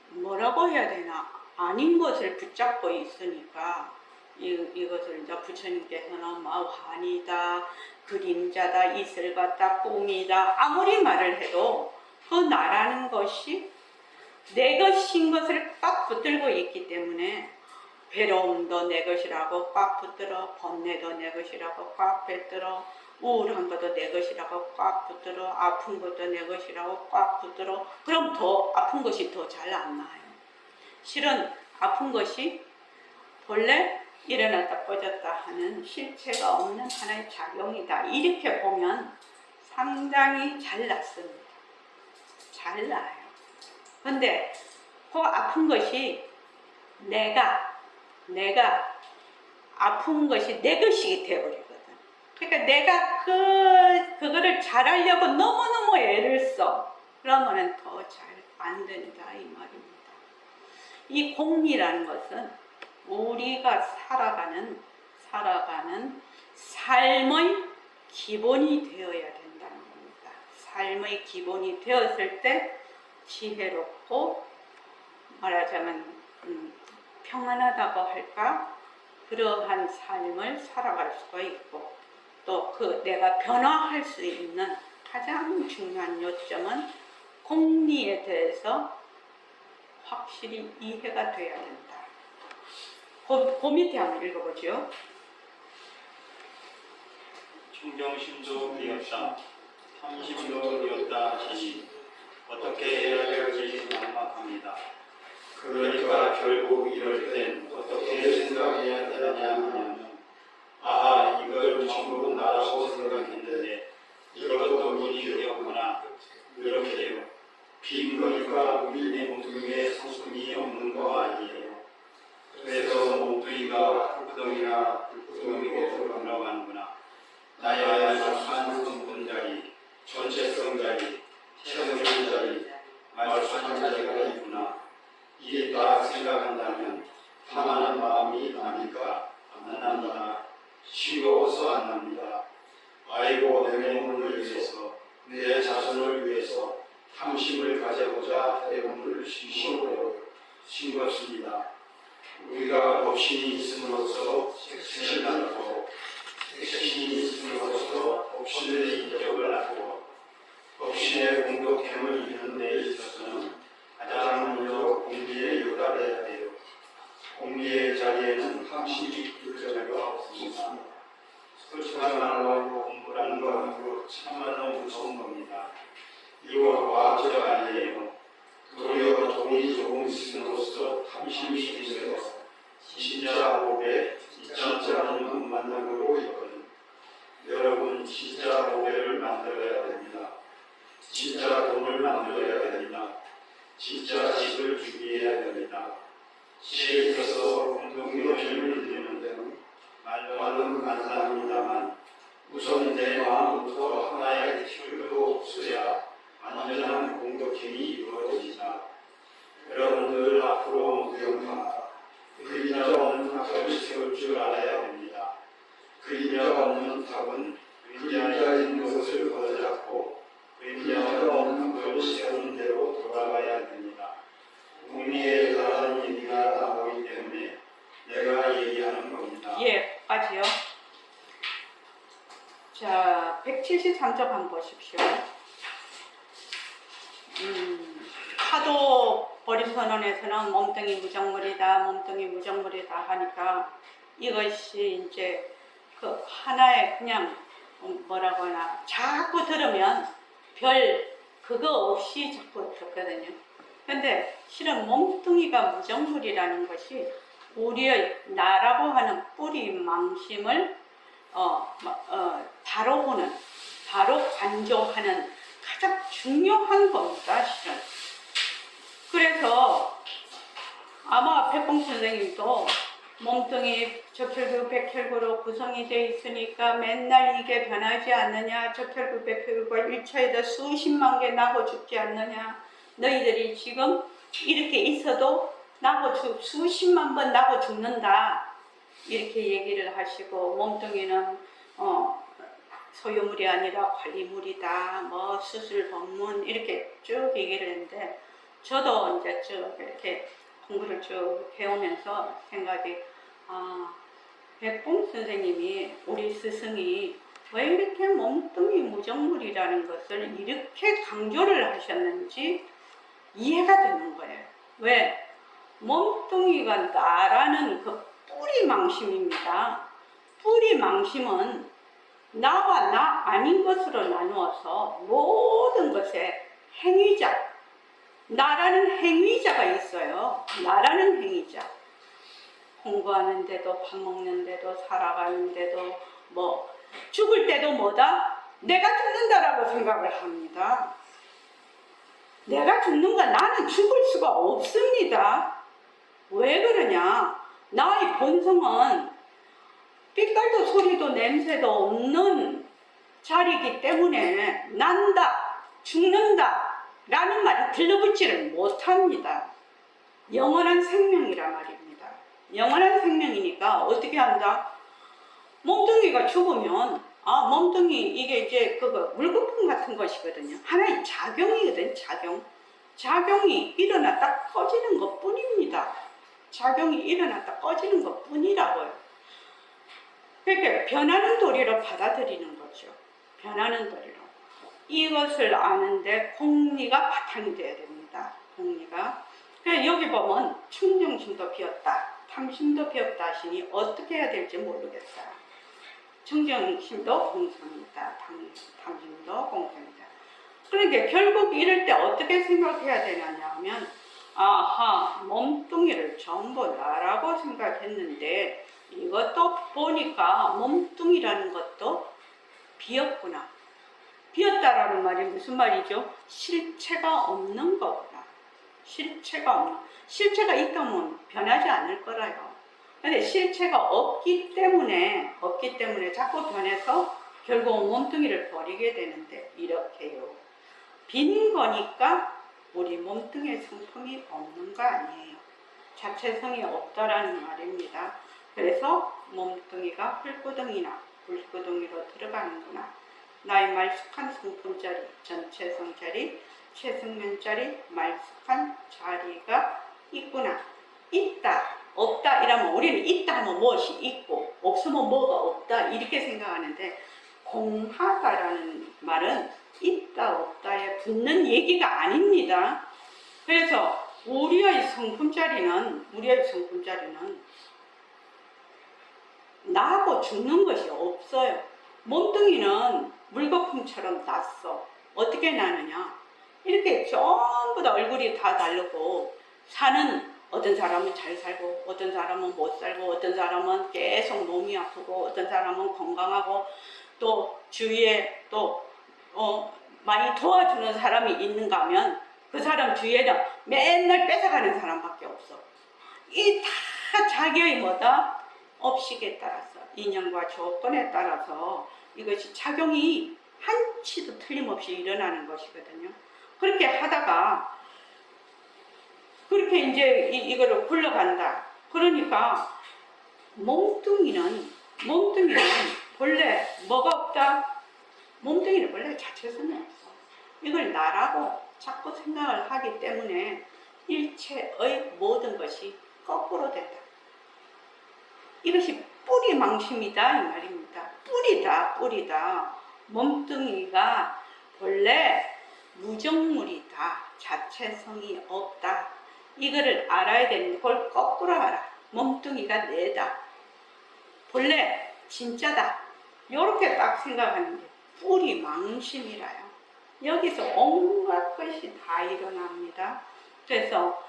뭐라고 해야 되나? 아닌 것을 붙잡고 있으니까 이것을 이제 부처님께서는 환이다, 그림자다, 이슬 같다, 꿈이다 아무리 말을 해도 그 나라는 것이 내 것인 것을 꽉 붙들고 있기 때문에 괴로움도 내 것이라고 꽉 붙들어, 번뇌도 내 것이라고 꽉 붙들어, 우울한 것도 내 것이라고 꽉 붙들어, 아픈 것도 내 것이라고 꽉 붙들어. 그럼 더 아픈 것이 더 잘 안 나요. 실은 아픈 것이 본래 일어났다 꺼졌다 하는 실체가 없는 하나의 작용이다. 이렇게 보면 상당히 잘 낫습니다. 잘 나아요. 근데 그 아픈 것이 내가 아픈 것이 내 것이 되어버리거든. 그러니까 내가 그거를 잘하려고 너무너무 애를 써. 그러면은 더 잘 안 된다 이 말입니다. 이 공리라는 것은 우리가 살아가는 삶의 기본이 되어야 된다는 겁니다. 삶의 기본이 되었을 때 지혜롭고 말하자면 평안하다고 할까? 그러한 삶을 살아갈 수가 있고 또 내가 변화할 수 있는 가장 중요한 요점은 공리에 대해서 확실히 이해가 돼야 된다. 그 밑에 한번 읽어보죠. 충정심도 비었다. 탐심도 비었다 하시니 어떻게 해야 될지 막막합니다. 그러니까 결국 이럴 땐 어떻게 생각해야 되느냐 하면 아하 이걸 전부 나라고 생각했는데 이것도 문이었구나 이렇게요. 빈 거니까 우리 몸뚱이에 상품이 없는 거 아니에요. 그래서 몸뚱이가 불구덩이나 불구덩이로 돌아가는구나. 나야 한 분자리, 전체성 자리, 체험적 자리, 말씀한 자리가 있구나. 이게 다 생각한다면 가만한 마음이 납니까? 안 납니다. 쉬워서 안 납니다. 아이고 내 몸을 위해서 내 자손을 위해서 탐심을 가져보자 해봄을 싱겁습니다. 우리가 법신이 있음으로써 색신을 낳고 색신이 있음으로써 법신의 인격을 낳고 법신의 공덕함을 이루는 데 있어서는 가장 먼저 공리에 요달해야 돼요. 공리의 자리에는 탐심이 있을 자리가 없습니다. 솔직한 말로 공부라는 건 참말로 무서운 겁니다. 이거 과학적 아니에요. 도리어 돈이 조금 있음으로써 탐심이 생겨서 진짜 보배, 진짜 돈을 만들고 있거든. 여러분 진짜 보배를 만들어야 됩니다. 진짜 돈을 만들어야 됩니다. 진짜 집을 준비해야 됩니다. 시에 있어서 공동묘를 이루는 데는 말로는 간단합니다만 우선 내 마음부터 하나의 틀도 없어야 완전한 공덕행이 이루어집니다. 여러분들 앞으로 무용파 그림자 없는 학교를 세울 줄 알아야 됩니다. 그림자 없는 탑은 그림자 있는 것을 걷어잡고 그림자가 없는 학교를 세우는 대로 돌아가야 됩니다. 공리에 관한 얘기가 나오기 때문에 내가 얘기하는 겁니다. 예, 까지요. 자, 173쪽 한번 보십시오. 하도 버림선언에서는 몸뚱이 무정물이다 하니까 이것이 이제 그 하나의 그냥 뭐라고 하나 자꾸 들으면 별 그거 없이 자꾸 듣거든요. 근데 실은 몸뚱이가 무정물이라는 것이 우리의 나라고 하는 뿌리 망심을 다뤄보는, 바로 관조하는 가장 중요한 겁니다, 실은. 그래서 아마 백봉 선생님도 몸뚱이 적혈구, 백혈구로 구성이 되어 있으니까 맨날 이게 변하지 않느냐, 적혈구, 백혈구가 1초에도 수십만 개 나고 죽지 않느냐, 너희들이 지금 이렇게 있어도 수십만 번 나고 죽는다, 이렇게 얘기를 하시고, 몸뚱이는 소유물이 아니라 관리물이다, 뭐 수술 법문 이렇게 쭉 얘기를 했는데, 저도 이제 쭉 이렇게 공부를 쭉 배우면서 생각이, 백봉 선생님이, 우리 스승이 왜 이렇게 몸뚱이 무정물이라는 것을 이렇게 강조를 하셨는지 이해가 되는 거예요. 왜? 몸뚱이가 나라는 그 뿌리 망심입니다. 뿌리 망심은 나와 나 아닌 것으로 나누어서 모든 것의 행위자, 나라는 행위자가 있어요. 나라는 행위자. 공부하는데도 밥 먹는데도 살아가는데도 뭐 죽을 때도 뭐다? 내가 죽는다라고 생각을 합니다. 내가 죽는가? 나는 죽을 수가 없습니다. 왜 그러냐? 나의 본성은 빛깔도 소리도 냄새도 없는 자리이기 때문에 난다, 죽는다 라는 말이 들러붙지를 못합니다. 영원한 생명이란 말입니다. 영원한 생명이니까 어떻게 한다? 몸뚱이가 죽으면 몸뚱이 이게 이제 그거 물거품 같은 것이거든요. 하나의 작용이거든. 작용이 일어났다 꺼지는 것 뿐입니다. 작용이 일어났다 꺼지는 것 뿐이라고요. 그러니까 변하는 도리로 받아들이는 거죠. 변하는 도리로. 이것을 아는데 공리가 바탕이 되어야 됩니다. 공리가. 그래서 여기 보면 청정심도 비었다, 탐심도 비었다 하시니 어떻게 해야 될지 모르겠다. 청정심도 공성이다, 탐심도 공성이다. 그러니까 결국 이럴 때 어떻게 생각해야 되느냐 하면 몸뚱이를 전부 나라고 생각했는데 이것도 보니까 몸뚱이라는 것도 비었구나. 비었다라는 말이 무슨 말이죠? 실체가 없는 거구나. 실체가 있다면 변하지 않을 거라요. 근데 실체가 없기 때문에 자꾸 변해서 결국 몸뚱이를 버리게 되는데 이렇게요. 빈 거니까 우리 몸뚱이의 성품이 없는 거 아니에요. 자체성이 없다라는 말입니다. 그래서 몸뚱이가 흙구덩이나 불구덩이로 들어가는구나. 나의 말쑥한 성품자리, 전체성자리, 최승면자리, 말쑥한 자리가 있구나. 있다, 없다 이러면 우리는 있다 하면 무엇이 있고 없으면 뭐가 없다 이렇게 생각하는데 공하다라는 말은 있다 없다에 붙는 얘기가 아닙니다. 그래서 우리의 성품자리는 나하고 죽는 것이 없어요. 몸뚱이는 물거품처럼 났어. 어떻게 나느냐? 이렇게 전부 다 얼굴이 다 다르고 사는 어떤 사람은 잘 살고 어떤 사람은 못 살고 어떤 사람은 계속 몸이 아프고 어떤 사람은 건강하고 또 주위에 또 많이 도와주는 사람이 있는가 하면 그 사람 주위에는 맨날 뺏어가는 사람밖에 없어. 이 다 자기의 뭐다? 업식에 따라서 인연과 조건에 따라서 이것이 작용이 한치도 틀림없이 일어나는 것이거든요. 그렇게 하다가 그렇게 이제 이거를 굴러간다. 그러니까 몸뚱이는 본래 뭐가 없다? 몸뚱이는 원래 자체성이 없어. 이걸 나라고 자꾸 생각을 하기 때문에 일체의 모든 것이 거꾸로 된다. 이것이 뿌리 망심이다 이 말입니다. 뿌리다. 몸뚱이가 본래 무정물이다. 자체성이 없다. 이거를 알아야 되는데 그걸 거꾸로 알아. 몸뚱이가 내다. 본래 진짜다. 이렇게 딱 생각하는 게 뿌리 망심이라요. 여기서 온갖 것이 다 일어납니다. 그래서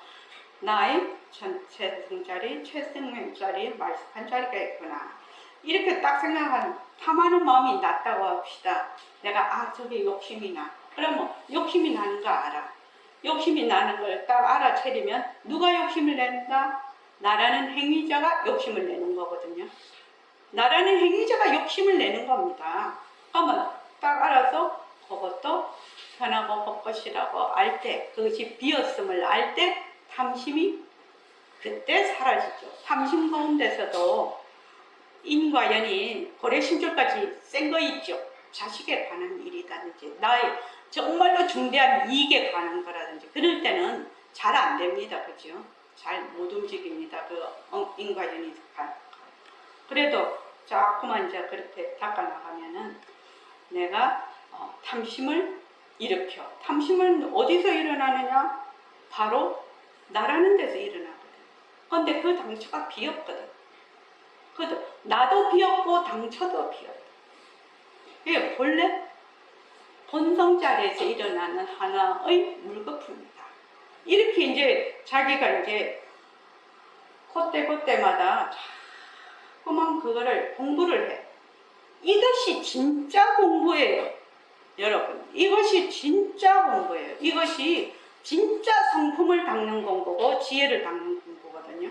나의 전체성자리, 최생명자리, 말쑥한 자리가 있구나. 이렇게 딱 생각하는 탐하는 마음이 났다고 합시다. 내가 저게 욕심이 나. 그러면 욕심이 나는 거 알아. 욕심이 나는 걸 딱 알아채리면 누가 욕심을 낸다? 나라는 행위자가 욕심을 내는 거거든요. 나라는 행위자가 욕심을 내는 겁니다. 그러면 딱 알아서 그것도 편하고 헛것이라고 알 때, 그것이 비었음을 알 때 탐심이 그때 사라지죠. 탐심 가운데서도 인과 연이 고래심줄까지 센 거 있죠. 자식에 관한 일이라든지 나의 정말로 중대한 이익에 관한 거라든지 그럴 때는 잘 안 됩니다. 그죠? 잘 못 움직입니다. 그 인과 연이 그래도 자꾸만 이제 그렇게 닦아나가면은 내가 탐심을 일으켜. 탐심은 어디서 일어나느냐? 바로 나라는 데서 일어나거든. 근데 그 당초가 비었거든. 그래도 나도 비었고 당초도 비었다. 이게 본래 본성자리에서 일어나는 하나의 물거품이다. 이렇게 이제 자기가 이제 그때마다 자꾸만 그거를 공부를 해. 이것이 진짜 공부예요. 여러분, 이것이 진짜 공부예요. 이것이 진짜 성품을 닦는 공부고 지혜를 닦는 공부거든요.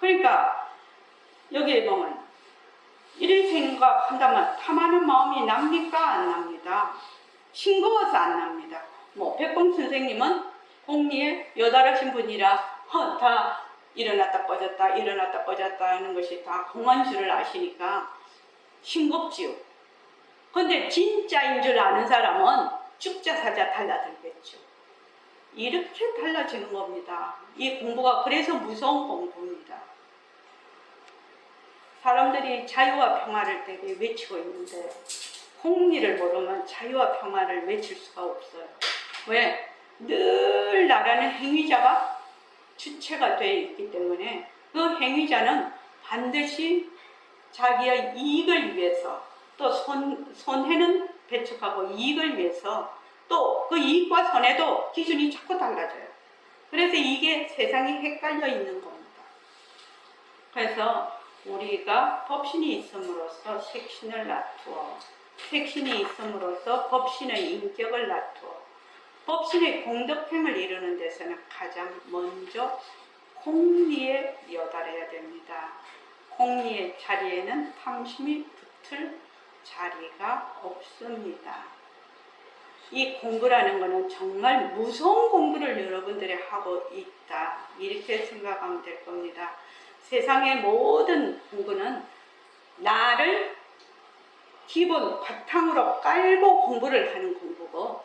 그러니까 여기에 보면 이를 생각한다면 탐하는 마음이 납니까? 안 납니다. 싱거워서 안 납니다. 백범 선생님은 공리에 여달하신 분이라 다 일어났다 꺼졌다 일어났다 꺼졌다 하는 것이 다 공한 줄을 아시니까 싱겁지요. 근데 진짜인 줄 아는 사람은 죽자사자 달라들겠죠. 이렇게 달라지는 겁니다. 이 공부가 그래서 무서운 공부입니다. 사람들이 자유와 평화를 되게 외치고 있는데 공리를 모르면 자유와 평화를 외칠 수가 없어요. 왜? 늘 나라는 행위자가 주체가 되어 있기 때문에 그 행위자는 반드시 자기의 이익을 위해서 또 손해는 배척하고 이익을 위해서 또 그 이익과 손해도 기준이 자꾸 달라져요. 그래서 이게 세상이 헷갈려 있는 겁니다. 그래서 우리가 법신이 있음으로써 색신을 낮추어 색신이 있음으로써 법신의 인격을 낮추어 법신의 공덕행을 이루는 데서는 가장 먼저 공리에 여달해야 됩니다. 공리의 자리에는 탐심이 붙을 자리가 없습니다. 이 공부라는 것은 정말 무서운 공부를 여러분들이 하고 있다. 이렇게 생각하면 될 겁니다. 세상의 모든 공부는 나를 기본 바탕으로 깔고 공부를 하는 공부고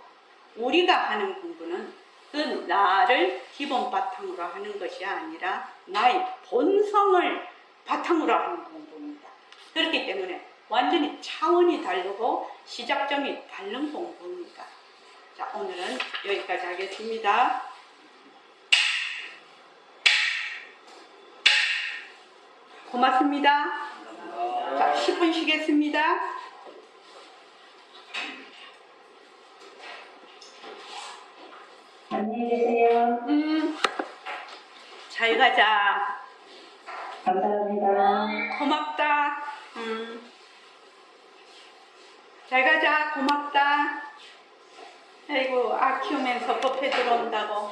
우리가 하는 공부는 그 나를 기본 바탕으로 하는 것이 아니라 나의 본성을 바탕으로 하는 공부입니다. 그렇기 때문에 완전히 차원이 다르고 시작점이 다른 공부입니다. 자, 오늘은 여기까지 하겠습니다. 고맙습니다. 자, 10분 쉬겠습니다. 안녕히 계세요. 잘 가자. 감사합니다. 고맙다. 잘 가자. 고맙다. 아이고, 키우면서 법회 들어온다고.